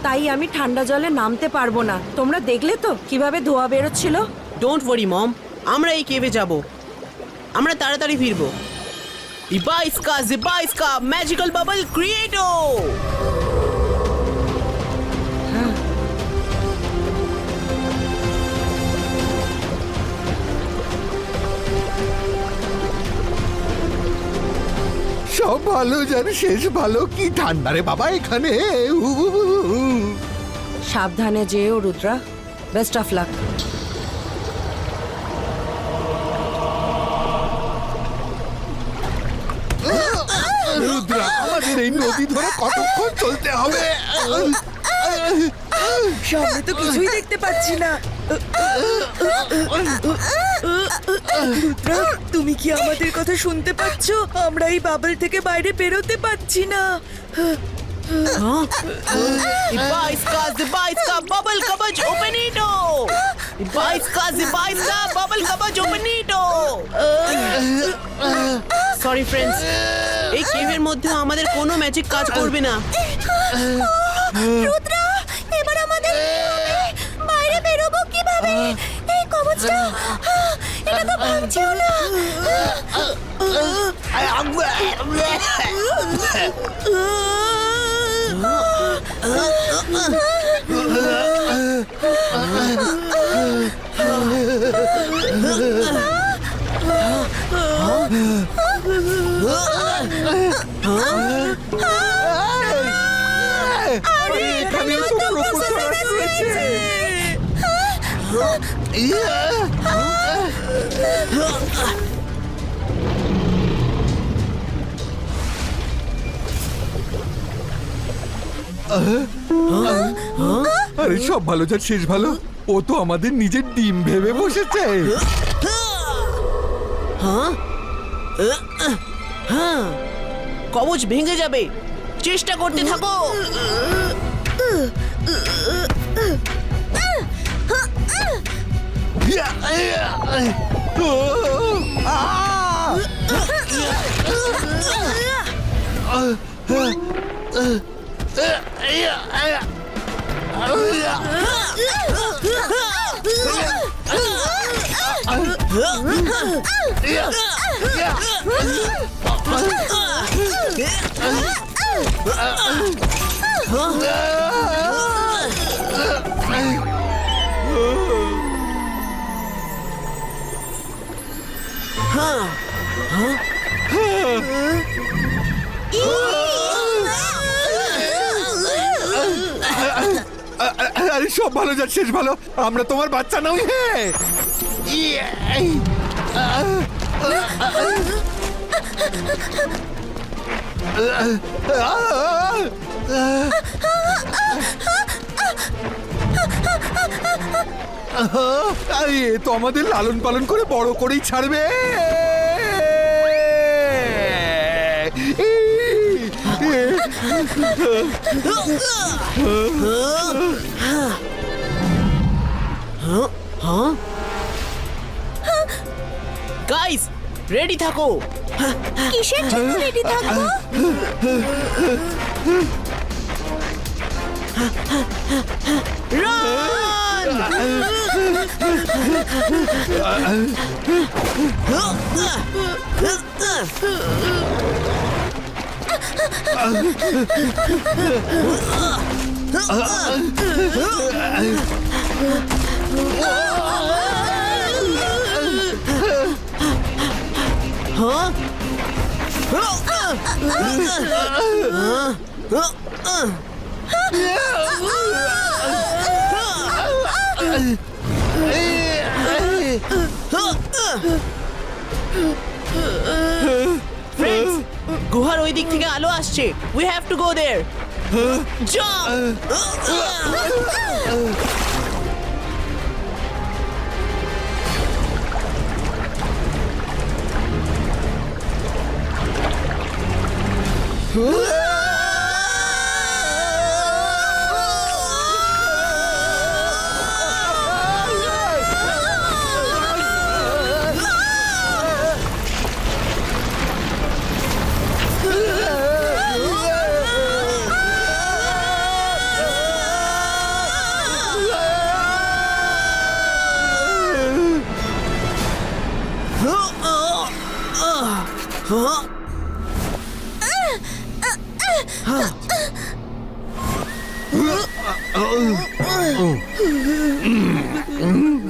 তাই আমি ঠান্ডা জলে নামতে পারবো না। তোমরা দেখলে তো কিভাবে ধোঁয়া বেরোচ্ছিল। ডোন্ট ওয়ারি মম, আমরা এই কেভে যাব। আমরা তাড়াতাড়ি ফিরবো। জিবাইস্কা ম্যাজিক্যাল বাবল ক্রিয়েটো। সব ভালো যার শেষ ভালো। কি ঠান্ডা রে বাবা এখানে। সাবধানে যেও Rudra, best of luck. Rudra, আমাদের এই নদী ধরে কতক্ষণ চলতে হবে? সামনে তো কিছুই দেখতে পাচ্ছি না। রুদ্রা, তুমি কি আমাদের কথা শুনতে পাচ্ছ? আমরা এই বাবল থেকে বাইরে বেরোতে পারছি না। জিবাইস্কা বাবল কবচ ওপেনিটো। জিবাইস্কা বাবল কবচ ওপেনিটো। সরি ফ্রেন্ডস, এই কেভের মধ্যে আমাদের কোনো ম্যাজিক কাজ করবে না। রুদ্রা, এবার আমাদের বাইরে বেরোবো কিভাবে? এই কবচটা, এটা তো ভাঙছেও না। এখানে তো প্রপোজাল রয়েছে। আরে সব ভালো যার শেষ ভালো, ও তো আমাদের নিজের ডিম ভেবে বসেছে। হ্যাঁ, কবচ ভেঙে যাবে, চেষ্টা করতে থাকো। আরে সব ভালো যার শেষ ভালো, আমরা তোমার বাচ্চা নই। হ্যাঁ আরে এ তো আমাদের লালন পালন করে বড় করেই ছাড়বে। গাইস, রেডি থাকো। কিসের জন্য রেডি থাকবো? Friends, গুহার ওই দিক থেকে আলো আসছে। We have to go there. Jump!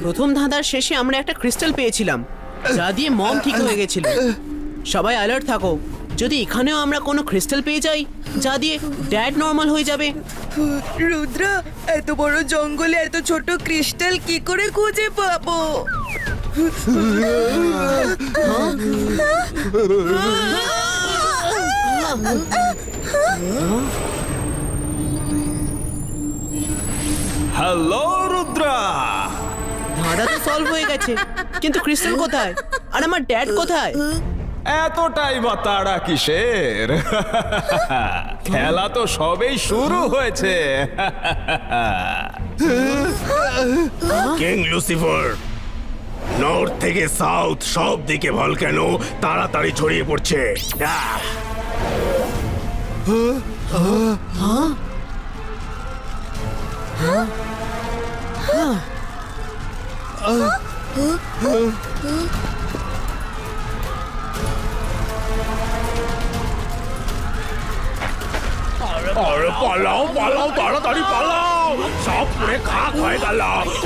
প্রথম ধাঁধার শেষে আমরা একটা ক্রিস্টাল পেয়েছিলাম, যা দিয়ে মম ঠিক হয়ে গেছিল। সবাই অ্যালার্ট থাকো, যদি এখানেও আমরা কোনো ক্রিস্টাল পেয়ে যাই যা দিয়ে ড্যাড নর্মাল হয়ে যাবে। রুদ্র, এত বড় জঙ্গলে এত ছোট ক্রিস্টাল কি করে খুঁজে পাবো? হ্যালো রুদ্রা, ধাঁধা তো সলভ হয়ে গেছে, কিন্তু ক্রিস্টাল কোথায়? আর আমার ড্যাড কোথায়? এতটাই বা তাড়া কিসের? খেলা তো সবেই শুরু হয়েছে। কিং লুসিফার, নর্থ থেকে সাউথ সব দিকে ভলক্যানো তাড়াতাড়ি ছড়িয়ে পড়ছে। আরে পালাও পালাও, তাড়াতাড়ি পালাও, সব পুরে খাক হয়ে গেল।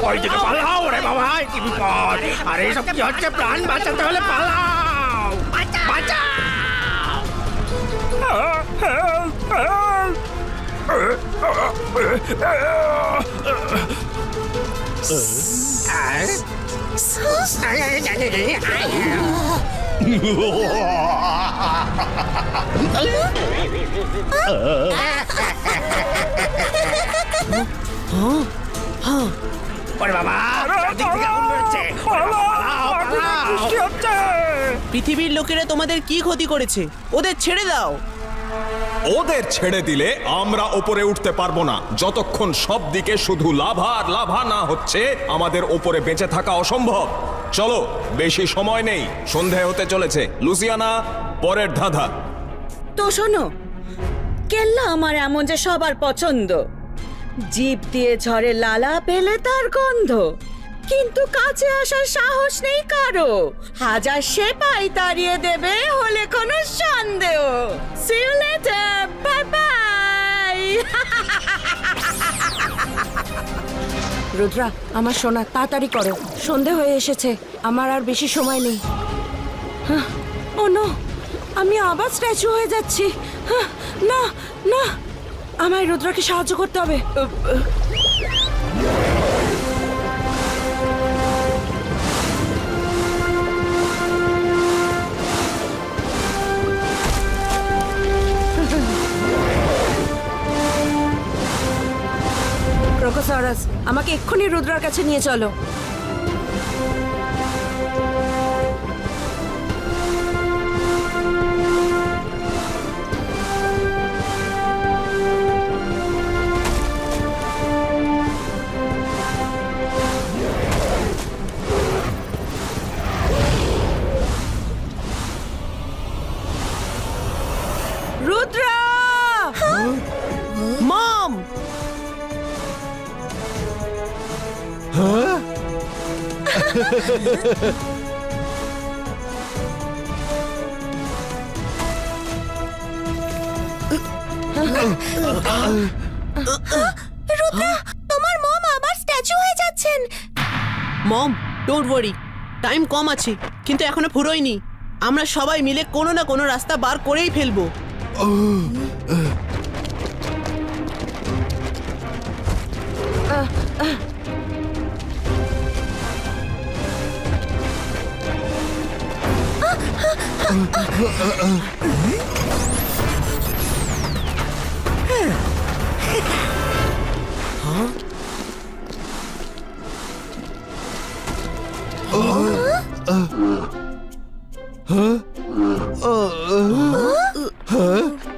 ওই দিকে পালাও রে বাবা, কি বিপদ! আরে সব কি হচ্ছে? প্রাণ বাঁচাতে হলে পালাও, বাঁচাও! ওরে বাবা চারদিক থেকে আগুন বেরোচ্ছে। ওরে বাবা, পালাও, পালাও। পৃথিবীর লোকেরা তোমাদের কি ক্ষতি করেছে? ওদের ছেড়ে দাও। ওদের ছেড়ে দিলে আমরা ওপরে উঠতে পারবো না। যতক্ষণ সব দিকে শুধু লাভা আর লাভা না হচ্ছে, আমাদের ওপরে বেঁচে থাকা অসম্ভব। চলো, বেশি সময় নেই, সন্ধে হতে চলেছে। লুসিয়ানা, পরের ধাঁধা। তো শোনো, কেল্লা আমার এমন যে সবার পছন্দ। জিভ দিয়ে ঝরে লালা পেলে তার গন্ধ, কিন্তু কাছে আসার সাহস নেই কারো। হাজার সেপাই তাড়িয়ে দেবে হলে কোনো সন্দেহ। See you later, bye bye. Rudra, আমার সোনা, তাড়াতাড়ি করো, সন্ধে হয়ে এসেছে, আমার আর বেশি সময় নেই। ও নো, আমি আবার স্ট্যাচু হয়ে যাচ্ছি। না না, আমায় রুদ্রাকে সাহায্য করতে হবে। ক্রোকোসরাস, আমাকে এক্ষুনি রুদ্রার কাছে নিয়ে চলো। রুদ্রা! মম! তোমার মম আবার স্ট্যাচু হয়ে যাচ্ছেন। মম, ডোন্ট ওয়ারি, টাইম কম আছে, কিন্তু এখনো ফুরোয়নি। আমরা সবাই মিলে কোনো না কোনো রাস্তা বার করেই ফেলবো।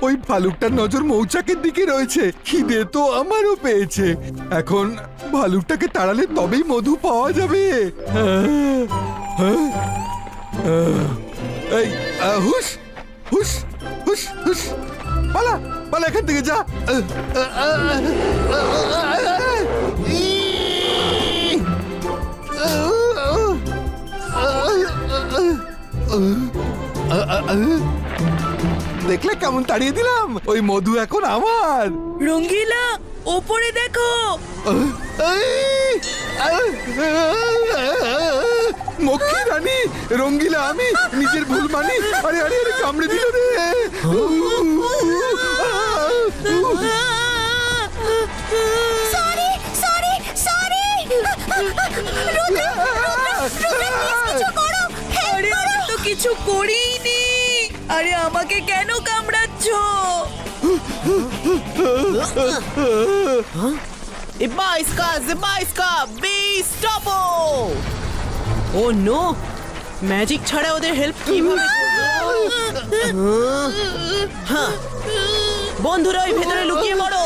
ওই ভালুকটার নজর মৌচাকের দিকে রয়েছে। খিদে তো আমারও পেয়েছে। এখন ভালুকটাকে তাড়ালে তবেই মধু পাওয়া যাবে। এই হুশ হুশ হুশ হুশ, পালা পালা এখান থেকে, যা। দেখলে কেমন তাড়িয়ে দিলাম? ওই মধু এখন আমার। রঙ্গিলা, ওপরে দেখো। মক্ষী রানী, রঙ্গিলা আমি, নিজের ভুল মানি। আরে আরে আরে, কামড়ে দিল রে। Sorry sorry sorry. আরে আমি তো কিছু করিনি। আরে আমাকে কেন কামড়াচ্ছ? Zebaiska, be stopo! Oh no, magic ছাড়া ওদের হেল্প কিভাবে করব? বন্ধুরা, ওই ভেতরে লুকিয়ে পড়ো।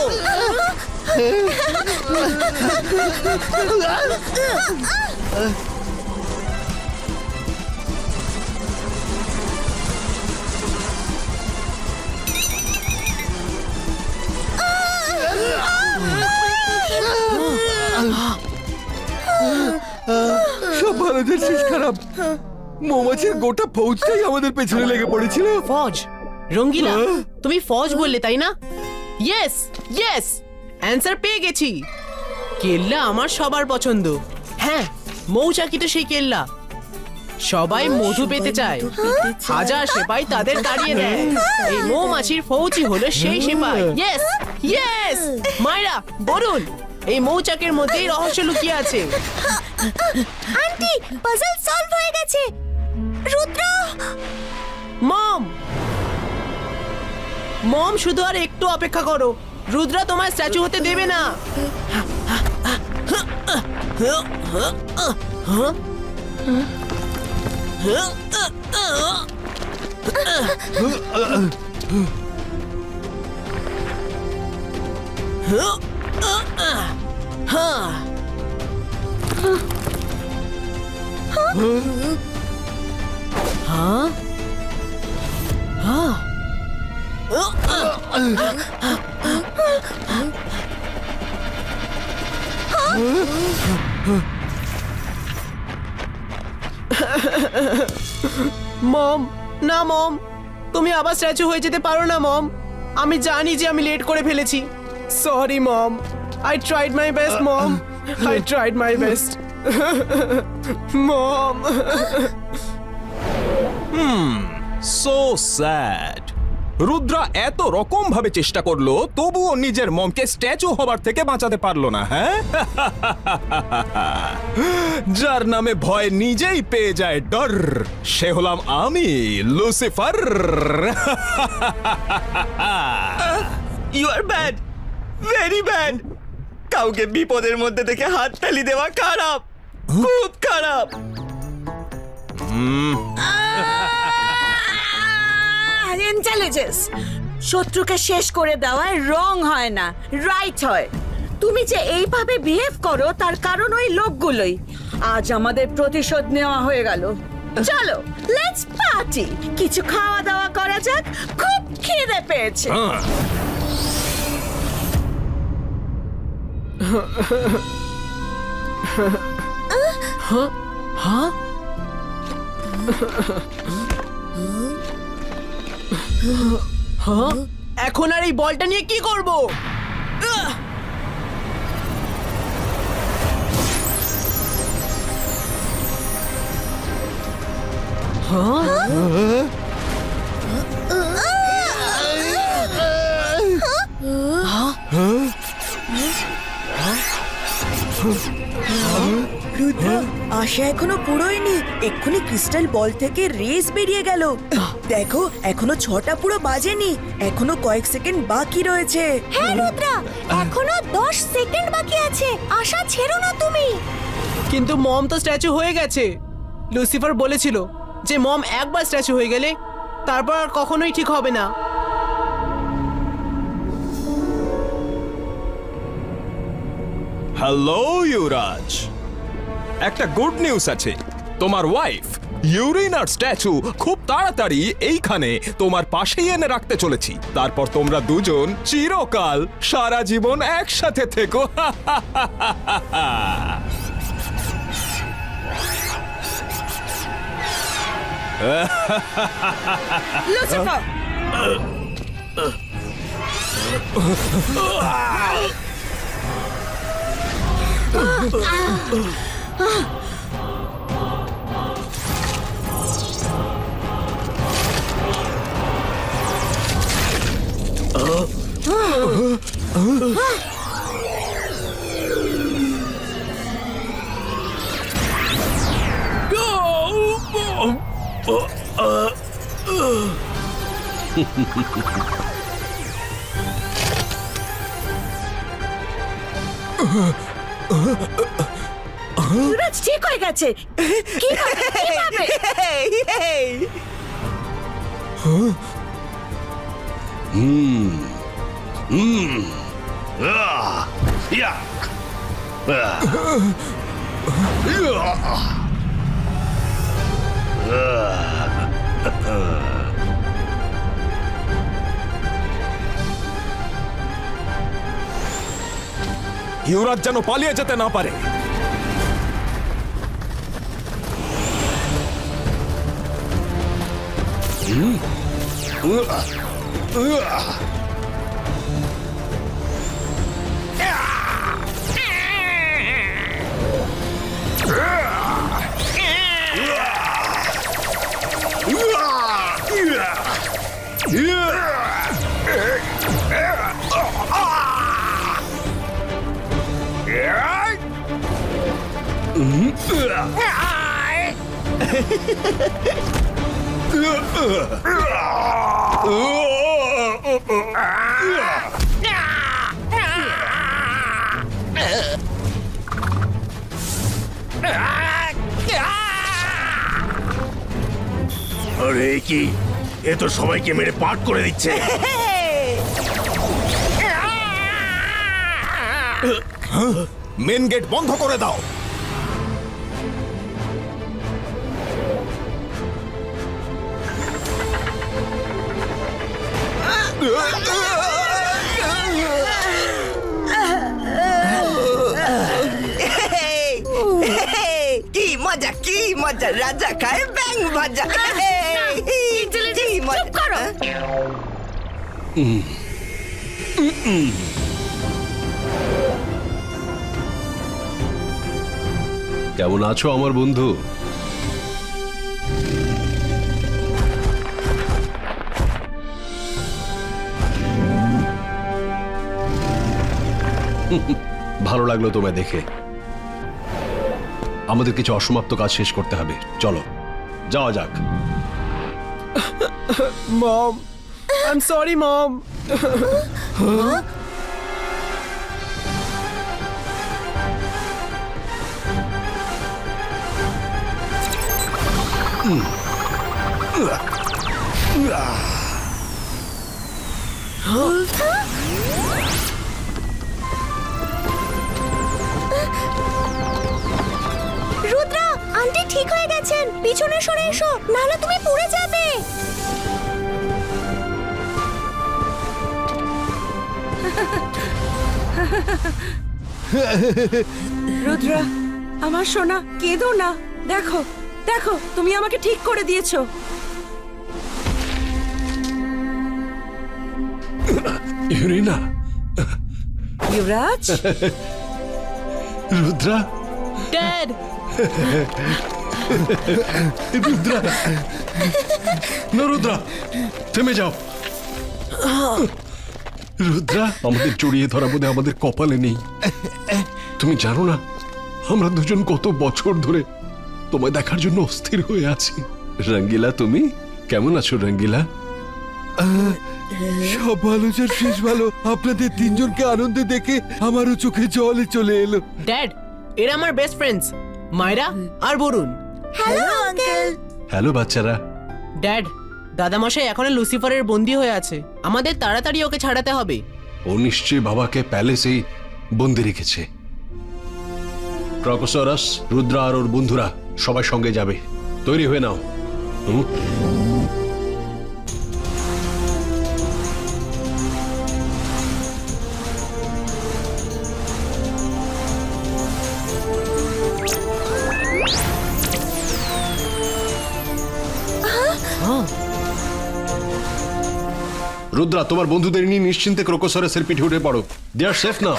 সব ভালো যে শেষ খারাপ। মৌমাছির গোটা ফৌজটাই আমাদের পেছনে লেগে পড়েছিল। ফজ? রঙ্গিলা, তুমি ফজ বললে তাই না? ইয়েস ইয়েস, অ্যানসার পেয়ে গেছি। কেল্লা আমার সবার পছন্দ। হ্যাঁ, মৌচাকি তো সেই কেল্লা। সবাই মধু পেতে চায়, হাজার সেপাই তাদের তাড়িয়ে দেয়। এই মৌমাছির ফৌজি হলো সেই সেপাই। ইয়েস ইয়েস, মাইরা বলুন, এই মৌচাকের মধ্যেই রহস্য লুকিয়ে আছে। আন্টি, পাজল সলভ হয়ে গেছে। রুদ্র! মম, মম, শুধু আর একটু অপেক্ষা করো। রুদ্রা তোমার স্ট্যাচু হতে দেবে না। মম, না মম, তুমি আবার স্ট্যাচু হয়ে যেতে পারো না মম। আমি জানি যে আমি লেট করে ফেলেছি। Sorry mom, I tried my best mom, I tried my best mom. So sad. Rudra এত রকম ভাবে চেষ্টা করলো, তবুও নিজের মমকে স্ট্যাচু হবার থেকে বাঁচাতে পারলো না। হ্যাঁ, যার নামে ভয় নিজেই পেয়ে যায় ডর, সে হলাম আমি, Lucifer. You are bad, very bad. কাউকে বিপদের মধ্যে থেকে হাততালি দেওয়া খারাপ, খুব খারাপ। ইন্টেলিজেন্স, শত্রুকে শেষ করে দেওয়ায় রং হয় না, রাইট হয়। তুমি যে এইভাবে বিহেভ করো তার কারণ ওই লোকগুলোই। আজ আমাদের প্রতিশোধ নেওয়া হয়ে গেল। চলো লেটস পার্টি, কিছু খাওয়া দাওয়া করা যাক, খুব খিদে পেয়েছে। এখন আর এই বলটা নিয়ে কি করব? রুদ্র, আশা এখনো পুরোয়নি। এক্ষুনি ক্রিস্টাল বল থেকে রেস বেরিয়ে গেল। দেখো, এখনো 6টা পুরো বাজেনি, এখনো কয়েক সেকেন্ড বাকি রয়েছে। হ্যাঁ রুদ্রা, এখনো 10 সেকেন্ড বাকি আছে। আশা ছেড়ো না তুমি। কিন্তু মম তো স্ট্যাচু হয়ে গেছে। লুসিফার বলেছিল যে মম একবার স্ট্যাচু হয়ে গেলে তারপর আর কখনোই ঠিক হবে না। হ্যালো ইউরাজ, একটা গুড নিউজ আছে। তোমার ওয়াইফ ইউরিনার স্ট্যাচু খুব তাড়াতাড়ি এইখানে তোমার পাশেই এনে রাখতে চলেছি। তারপর তোমরা দুজন চিরকাল সারা জীবন একসাথে থেকো। লুসিফার, ইউরাজ ঠিক হয়ে গেছে। কিভাবে? ইউরাজ যেন পালিয়ে যেতে না পারে। আরে কি, এ তো সবাইকে মেরে পাট করে দিচ্ছে। মেন গেট বন্ধ করে দাও। কি মজা, কি মজা, রাজা খায় ব্যাং ভাজা। কি মজা। কেমন আছো আমার বন্ধু? ভালো লাগলো তোমায় দেখে। আমাদের কিছু অসমাপ্ত কাজ শেষ করতে হবে, চলো যাওয়া যাক। Mom, I am sorry mom. Rudra, aunty ঠিক হয়ে গেছেন। পিছনে সরে এসো, নাহলে তুমি পুড়ে যাবে। রুদ্রা, আমার সোনা, কেঁদো না। দেখো দেখো, তুমি আমাকে ঠিক করে দিয়েছো। ইউরিনা, যুবরাজ, রুদ্রা, ড্যাড, রুদ্রা, না রুদ্রা, থেমে যাও। রুদ্রা, আমাদের জড়িয়ে ধরা বোধহয় আমাদের কপালে নেই। তুমি জানো না আমরা দুজন কত বছর ধরে তোমায় দেখার জন্য অস্থির হয়ে আছি। রঙ্গিলা, তুমি কেমন আছো রঙ্গিলা? সব ভালো যার শেষ ভালো। আপনাদের তিনজনকে আনন্দে দেখে আমারও চোখে জলে চলে এলো। ড্যাড, এরা আমার বেস্ট ফ্রেন্ডস, মায়রা আর বরুণ। Hello uncle. হ্যালো বাচ্চারা। ড্যাড, দাদামশাই এখনো লুসিফারের বন্দী হয়ে আছে। আমাদের তাড়াতাড়ি ওকে ছাড়াতে হবে। ও নিশ্চয়ই বাবাকে প্যালেসেই বন্দি রেখেছে। প্রফেসরাস, রুদ্রা আর ওর বন্ধুরা সবাই সঙ্গে যাবে। তৈরি হয়ে নাও। রুদ্রা, তোমার বন্ধুদের নিয়ে নিশ্চিন্তে ক্রোকোসরাসের পিঠে উঠে পড়ো। দে আর সেফ নাও।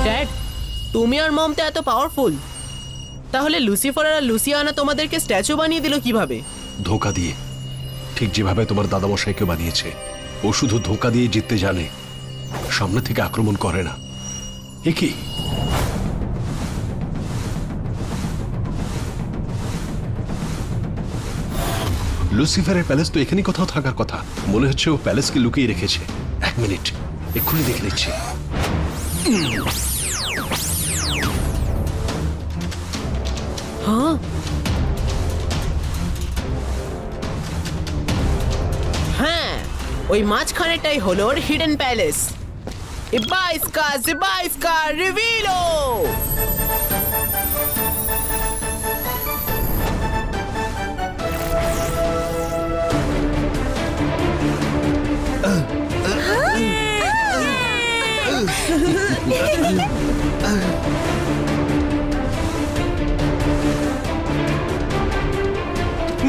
ড্যাড, তুমি আর মম তো এত পাওয়ারফুল, তাহলে লুসিফার আর লুসিয়ানা তোমাদেরকে স্ট্যাচু বানিয়ে দিল কিভাবে? ধোঁকা দিয়ে, ঠিক যেভাবে তোমার দাদামশাইকে বানিয়েছে। ও শুধু ধোঁকা দিয়ে জিততে জানে, সামনে থেকে আক্রমণ করে না। এ কি? লুসিফারের প্যালেস তো এখানে কোথাও থাকার কথা। মনে হচ্ছে ও প্যালেসকে লুকিয়ে রেখেছে। এক মিনিট, এক্ষুনি দেখে নিচ্ছি। হ্যাঁ, হ্যাঁ, ওই মাঝখানেটাই হলো ওর হিডেন প্যালেস। জিবাইস্কা রিভিলো।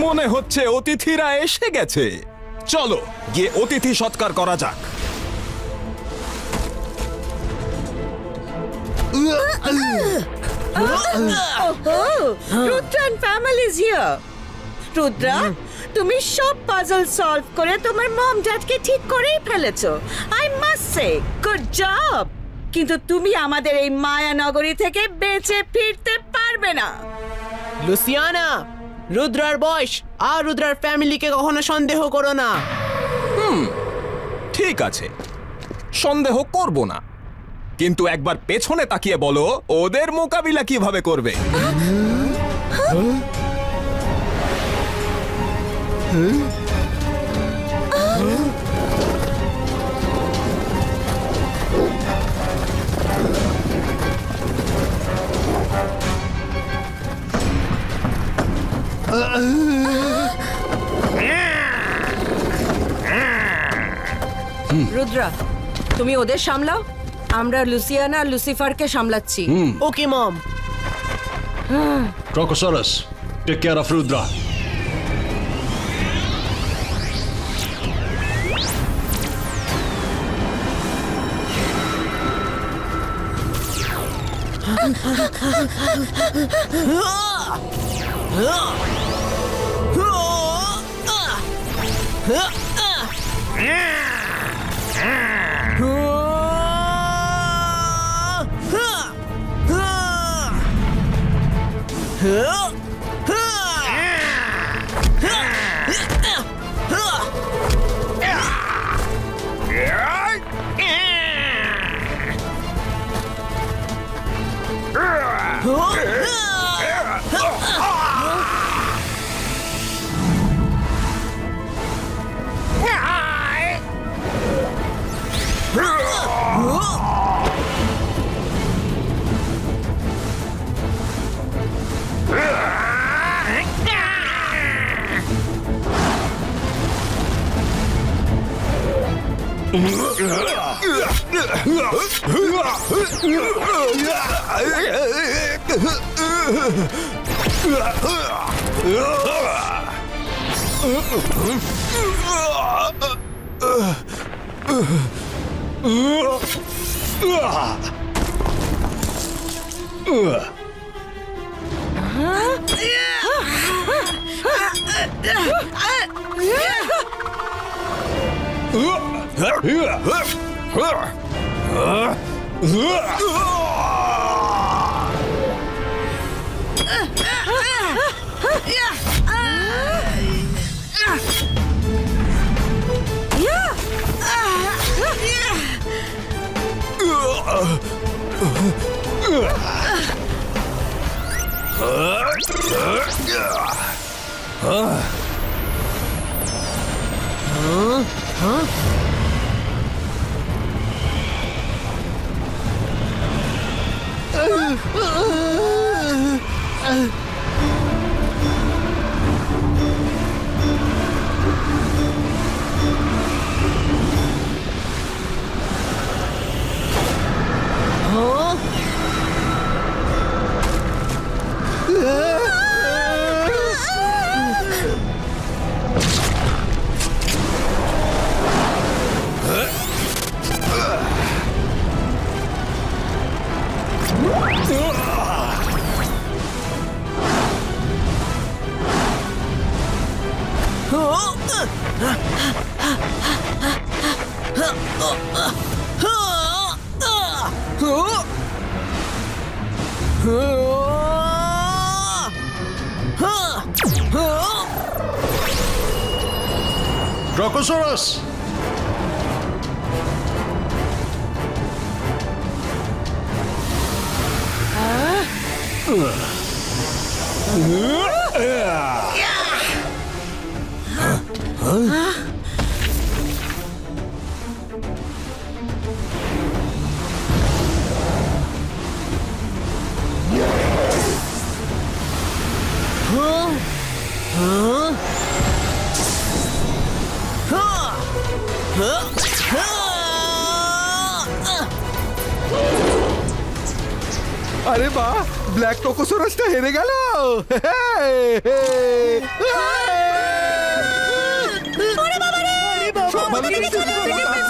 মনে হচ্ছে অতিথিরা এসে গেছে। চলো গিয়ে অতিথি সৎকার করা যাক। Rudra and family is here. Rudra, তুমি সব পাজল সলভ করে তোমার মম ড্যাডকে ঠিক করেই ফেলেছো। I must say good job. কিন্তু তুমি আমাদের এই মায়ানগরী থেকে বেঁচে ফিরতে পারবে না। লুসিয়ানা, রুদ্রার বয়স আর রুদ্রার ফ্যামিলিকে কখনো সন্দেহ করো না। ঠিক আছে, সন্দেহ করব না, কিন্তু একবার পেছনে তাকিয়ে বলো ওদের মোকাবিলা কিভাবে করবে। রুদ্রা, তুমি ওদের সামলাও, আমরা লুসিয়ানা আর লুসিফারকে সামলাচ্ছি। Okay mom. Crocosaurus, take care of Rudra. Crocosaurus, আরে বাহ, ব্ল্যাক ক্রকোসরাসটা হেরে গেল। সব ভালো জিনিস তাড়াতাড়ি চলো।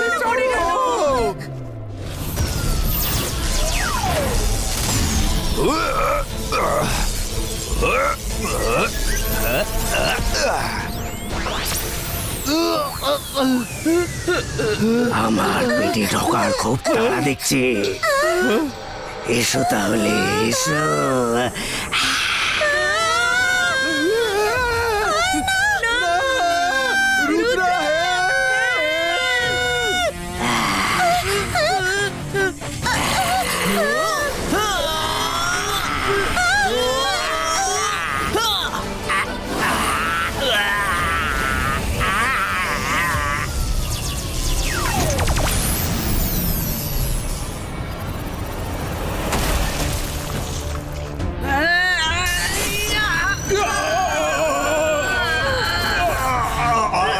আমার পেটে ঢোকার খুব তাড়া দেখছি। এসো তাহলে, এসো।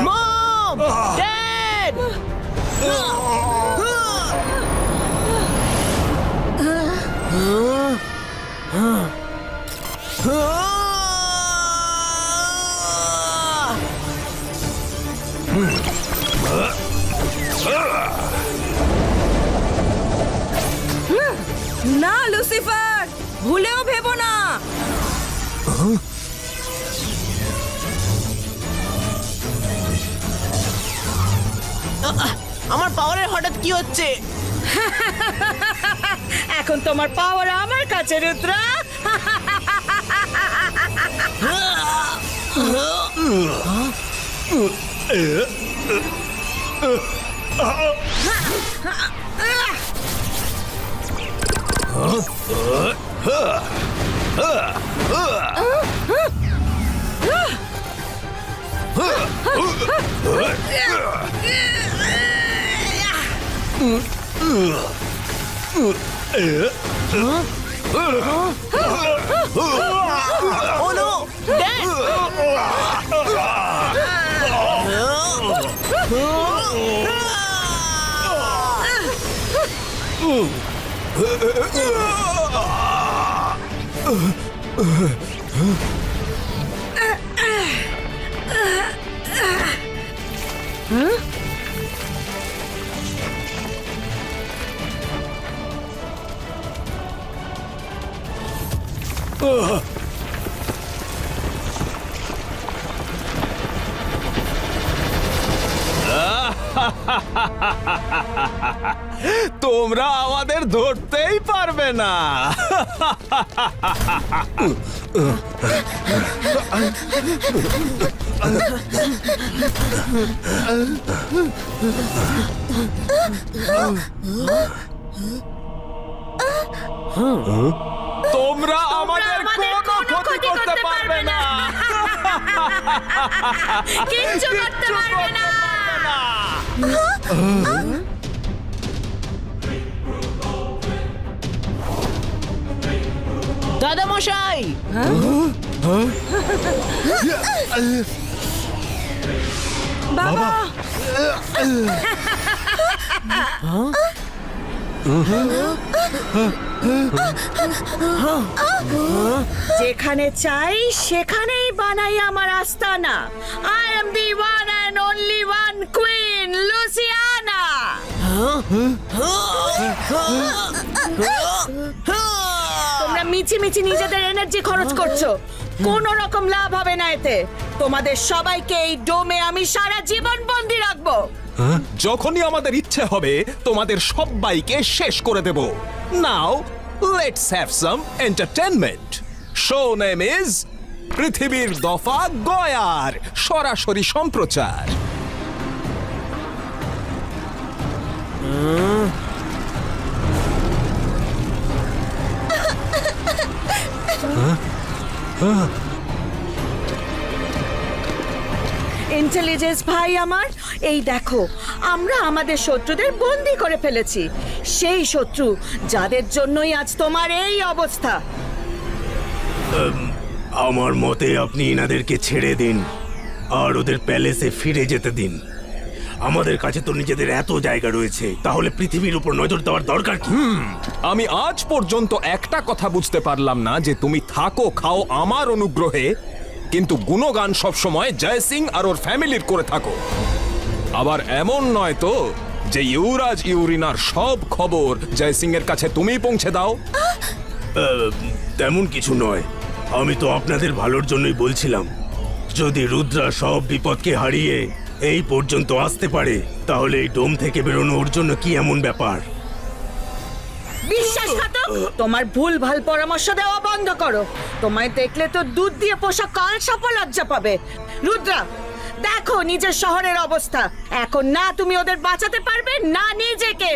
মম, ড্যাড! না লুসিফার, ভুলেও ভেবো না। আমার পাওয়ারের হঠাৎ কি হচ্ছে? এখন তোমার পাওয়ার আমার কাছে, রুদ্রা। Oh no! Dad! তোমরা আমাদের ধরতেই পারবে না। তোমরা আমাদের কোনো ক্ষতি করতে পারবে না। কিচ্ছু করতে পারবে না। দাদা মশাই! বাবা, যেখানে চাই সেখানেই বানাই আমার আস্তানা। I am the one and only one queen, Louisiana. তোমরা মিছি মিছি নিজেদের এনার্জি খরচ করছো, কোন রকম লাভ হবে না এতে। তোমাদের সবাইকে এই ডোমে আমি সারা জীবন বন্দি রাখবো। যখনই আমাদের ইচ্ছে হবে তোমাদের সবাইকে শেষ করে দেব। Now let's have some entertainment. Show name is পৃথিবীর দফা গয়ার, সরাসরি সম্প্রচার। ইন্টেলিজেন্স ভাই আমার, এই দেখো আমরা আমাদের শত্রুদের বন্দি করে ফেলেছি। সেই শত্রু যাদের জন্যই আজ তোমার এই অবস্থা। আমার মতে আপনি এনাদেরকে ছেড়ে দিন আর ওদের প্যালেসে ফিরে যেতে দিন। আমাদের কাছে তো নিজেদের এত জায়গা রয়েছে, তাহলে পৃথিবীর উপর নজর দেওয়ার দরকার কি? আমি আজ পর্যন্ত একটা কথা বুঝতে পারলাম না, যে তুমি থাকো খাও আমার অনুগ্রহে, কিন্তু গুণগান সবসময় জয় সিং আর ওর ফ্যামিলির করে থাকো। আবার এমন নয় তো যে ইউরাজ ইউরিনার সব খবর জয় সিং এর কাছে তুমি পৌঁছে দাও? তেমন কিছু নয়, আমি তো আপনাদের ভালোর জন্যই বলছিলাম। যদি রুদ্রা সব বিপদকে হারিয়ে এই পর্যন্ত আসতে পারে, তাহলে এই ডোম থেকে বেরোনো ওর জন্য কি এমন ব্যাপার? বিশ্বাসঘাতক, তোমার ভুল ভাল পরামর্শ দেওয়া বন্ধ করো। তোমায় দেখলে তো দুধ দিয়ে পোষা কাল সাপও লজ্জা পাবে। রুদ্রা, দেখো নিজের শহরের অবস্থা। এখন না তুমি ওদের বাঁচাতে পারবে, না নিজেকে।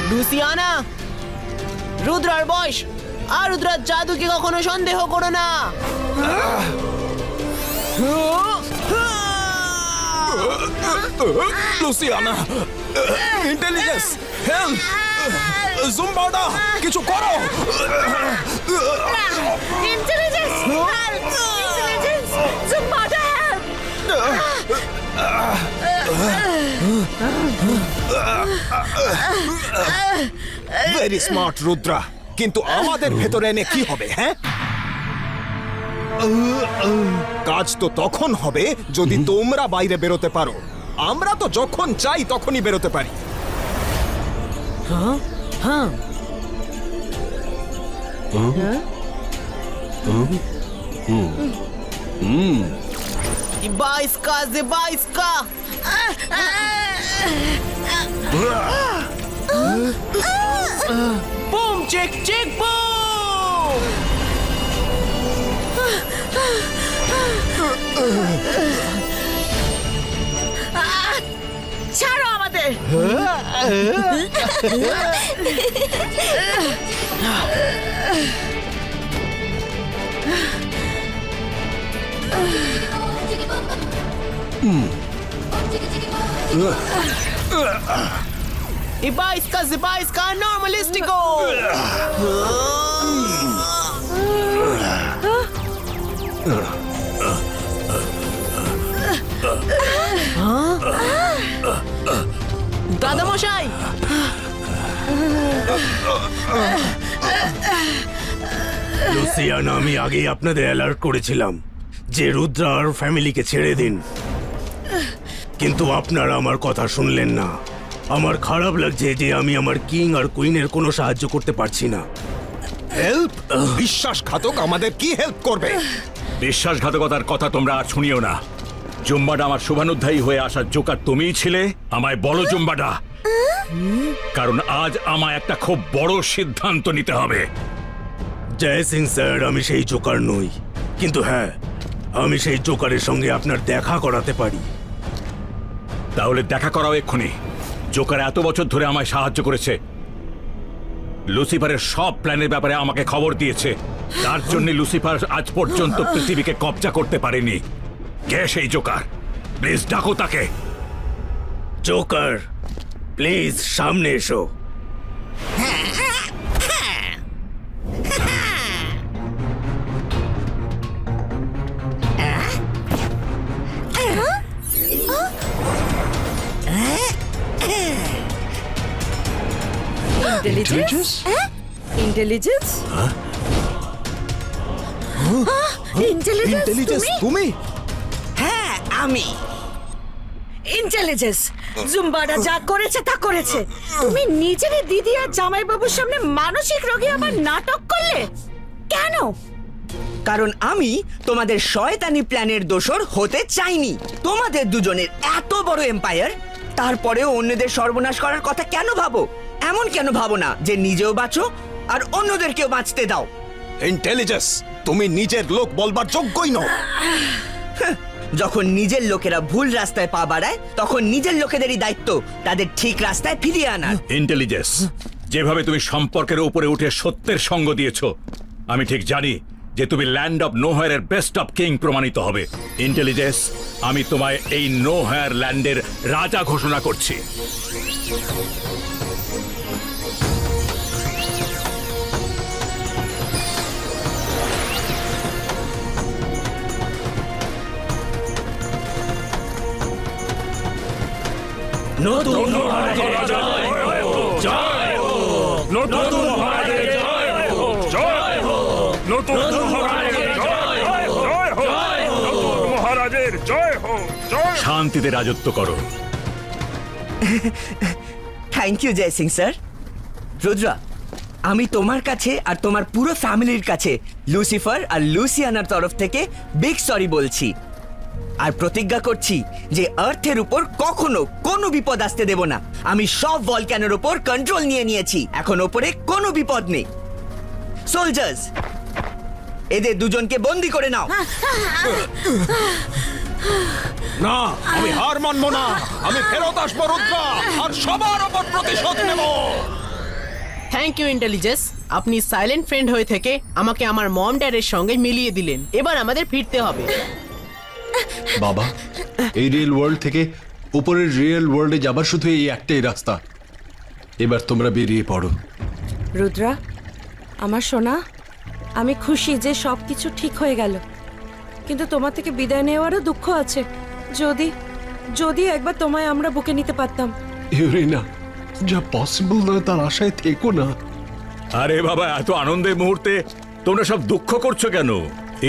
লুসিয়ানা, রুদ্রার বয়স আর রুদ্রার জাদুকে কখনো সন্দেহ করো না। Louisiana, intelligence, help! জুম্বাডা, কিছু করো! Intelligence, help! Intelligence, Zumbada, help! Very smart Rudra, কিন্তু আমাদের ভেতরে এনে কি হবে? হ্যাঁ, কাজ তো তখন হবে যদি তোমরা বাইরে বেরোতে পারো। আমরা তো যখন চাই তখনই বেরোতে পারি। Ibaiska, Zibaiska! Boom, check, check, boom! ছাড়ো আমাদের। Ibaiska, Zibaiska, normalistico! দাদামশাই, লুসিয়ানা, আমি আগেই আপনাদের অ্যালার্ট করেছিলাম যে রুদ্রা আর ফ্যামিলিকে ছেড়ে দিন, কিন্তু আপনারা আমার কথা শুনলেন না। আমার খারাপ লাগছে যে আমি আমার কিং আর কুইনের কোনো সাহায্য করতে পারছি না। হেল্প? বিশ্বাসঘাতক আমাদের কি হেল্প করবে? বিশ্বাসঘাতকতার কথা তোমরা আর শুনিও না। জুম্বাডা, আমার শুভানুধ্যায়ী হয়ে আসা জোকার তুমিই ছিলে। আমায় বলো জুম্বাডা, কারণ আজ আমায় একটা খুব বড় সিদ্ধান্ত নিতে হবে। জয় সিং স্যার, আমি সেই জোকার নই, কিন্তু হ্যাঁ, আমি সেই জোকারের সঙ্গে আপনার দেখা করাতে পারি। তাহলে দেখা করাও এক্ষুনি। জোকার এত বছর ধরে আমায় সাহায্য করেছে, লুসিফারের সব প্ল্যানের ব্যাপারে আমাকে খবর দিয়েছে। তার জন্য লুসিফার আজ পর্যন্ত পৃথিবীকে কবজা করতে পারেনি। কে সেই জোকার? প্লিজ ডাকো তাকে। জোকার, প্লিজ সামনে এসো। ইন্টেলিজেন্স, ইন্টেলিজেন্স, ইন্টেলিজেন্স, তুমি? হ্যাঁ, আমি। ইন্টেলিজেন্স, জুম্বাডা যা করেছে তা করেছে। তুমি নিজেরই দিদি আর জামাইবাবুর সামনে মানসিক রোগী আবার নাটক করলে কেন? কারণ আমি তোমাদের শয়তানি প্ল্যানের দোসর হতে চাইনি। তোমাদের দুজনের এত বড় এম্পায়ার, তারপরেও অন্যদের সর্বনাশ করার কথা কেন ভাবো? এমন কেন ভাবো না যে নিজেও বাঁচো আর অন্যদেরকেও বাঁচতে দাও? ইন্টেলিজেন্স, তুমি নিজের লোক বলবার যোগ্যই নও। যখন নিজের লোকেরা ভুল রাস্তায় পা বাড়ায়, তখন নিজের লোকেদেরই দায়িত্ব তাদের ঠিক রাস্তায় ফিরিয়ে আনার। ইন্টেলিজেন্স, যেভাবে তুমি সম্পর্কের উপরে উঠে সত্যের সঙ্গ দিয়েছো, আমি ঠিক জানি যে তুমি ল্যান্ড অফ নোহয়ারের বেস্ট অফ কিং প্রমাণিত হবে। ইন্টেলিজেন্স, আমি তোমায় এই নোহয়ার ল্যান্ডের রাজা ঘোষণা করছি। নতুন মহারাজের জয় হোক, জয় হোক, নতুন মহারাজের জয় হোক, জয় হোক, নতুন মহারাজের জয় হোক, জয় হোক, নতুন মহারাজের জয় হোক, জয় হোক। শান্তিতে রাজত্ব করো। Thank you Joy Singh sir. Rudra, আমি তোমার কাছে আর তোমার পুরো ফ্যামিলির কাছে লুসিফার আর লুসিয়ানার তরফ থেকে বিগ সরি বলছি, আর প্রতিজ্ঞা করছি যে আর্থের উপর কখনো কোনো বিপদ আসতে দেব না। আমি সব ভলক্যানোর উপর কন্ট্রোল নিয়ে নিয়েছি, এখন ওপরে কোনো বিপদ নেই। সোলজার্স, এদের দুজনকে বন্দি করে নাও। না, আমি হার মানবো না। আমি ফেরত আসবো রুদ্রা, আর সবার ওপর প্রতিশোধ নেব। থ্যাংক ইউ ইন্টেলিজেন্স, আপনি সাইলেন্ট ফ্রেন্ড হয়ে থেকে আমাকে আমার মম ড্যাডের সঙ্গে মিলিয়ে দিলেন। এবার আমাদের ফিরতে হবে। বাবা, এই রিয়েল ওয়ার্ল্ড থেকে উপরের রিয়েল ওয়ার্ল্ডে যাবার শুধু এই একটাই রাস্তা। এবার তোমরা বেরিয়ে পড়ো। রুদ্রা, আমার সোনা, আমি খুশি যে সব কিছু ঠিক হয়ে গেল, কিন্তু তোমার থেকে বিদায় নেওয়ারও দুঃখ আছে। যদি যদি একবার তোমায় আমরা বুকে নিতে পারতাম। ইউরিনা, যা পসিবল নয় তার আশায় থেকো না। আরে বাবা, এত আনন্দের মুহূর্তে তোমরা সব দুঃখ করছো কেন?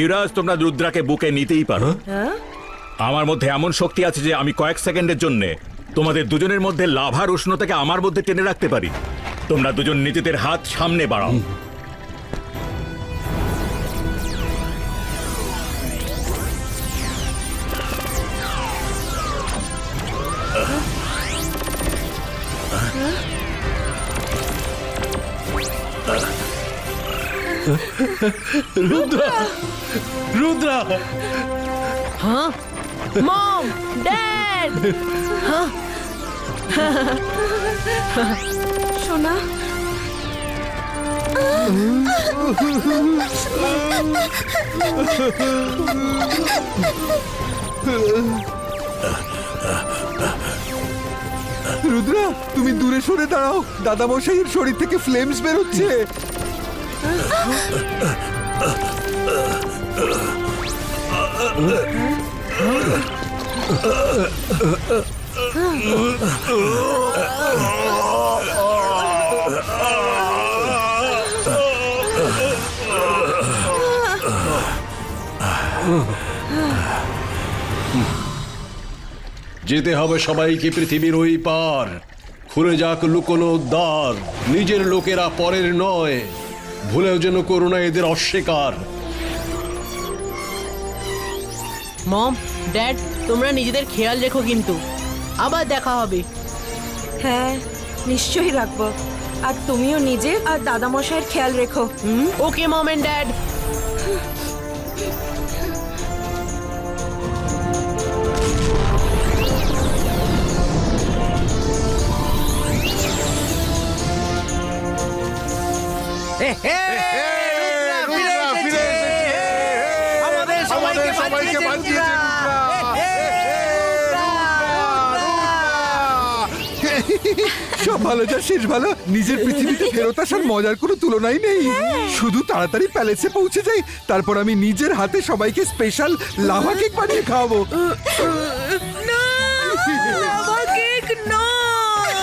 ইউরাজ, তোমরা রুদ্রাকে বুকে নিতেই পারো। হ্যাঁ, আমার মধ্যে এমন শক্তি আছে যে আমি কয়েক সেকেন্ডের জন্য তোমাদের দুজনের মধ্যে লাভার উষ্ণতাকে আমার মধ্যে টেনে রাখতে পারি। তোমরা দুজন নিজেদের হাত সামনে বাড়াও। রুদ্রা, রুদ্রা, হ্যাঁ মম ড্যাড, সোনা, রুদ্রা, তুমি দূরে সরে দাঁড়াও, দাদামশাইয়ের শরীর থেকে ফ্লেমস বেরোচ্ছে। যেতে হবে সবাইকে পৃথিবীর ওই পার। খুলে যাক লুকোনো দ্বার, নিজের লোকেরা পরের নয়। ভুলেও যেন করো না এদের অস্বীকার। মম ড্যাড, তোমরা নিজেদের খেয়াল রেখো, কিন্তু আবার দেখা হবে। হ্যাঁ নিশ্চয়ই রাখবো। আর তুমিও নিজে আর দাদামশাইয়ের খেয়াল রেখো। ওকে মম এন্ড ড্যাড। আমাদের সবাইকে বাঁচিয়েছে সব ভালো যা শেষ ভালো। নিজের পৃথিবীতে ফেরত আসার মজার কোনো তুলনাই নেই। শুধু তাড়াতাড়ি প্যালেসে পৌঁছে যাই, তারপর আমি নিজের হাতে সবাইকে স্পেশাল লাভা কেক বানিয়ে খাওয়াবো। না, লাভা কেক নয়।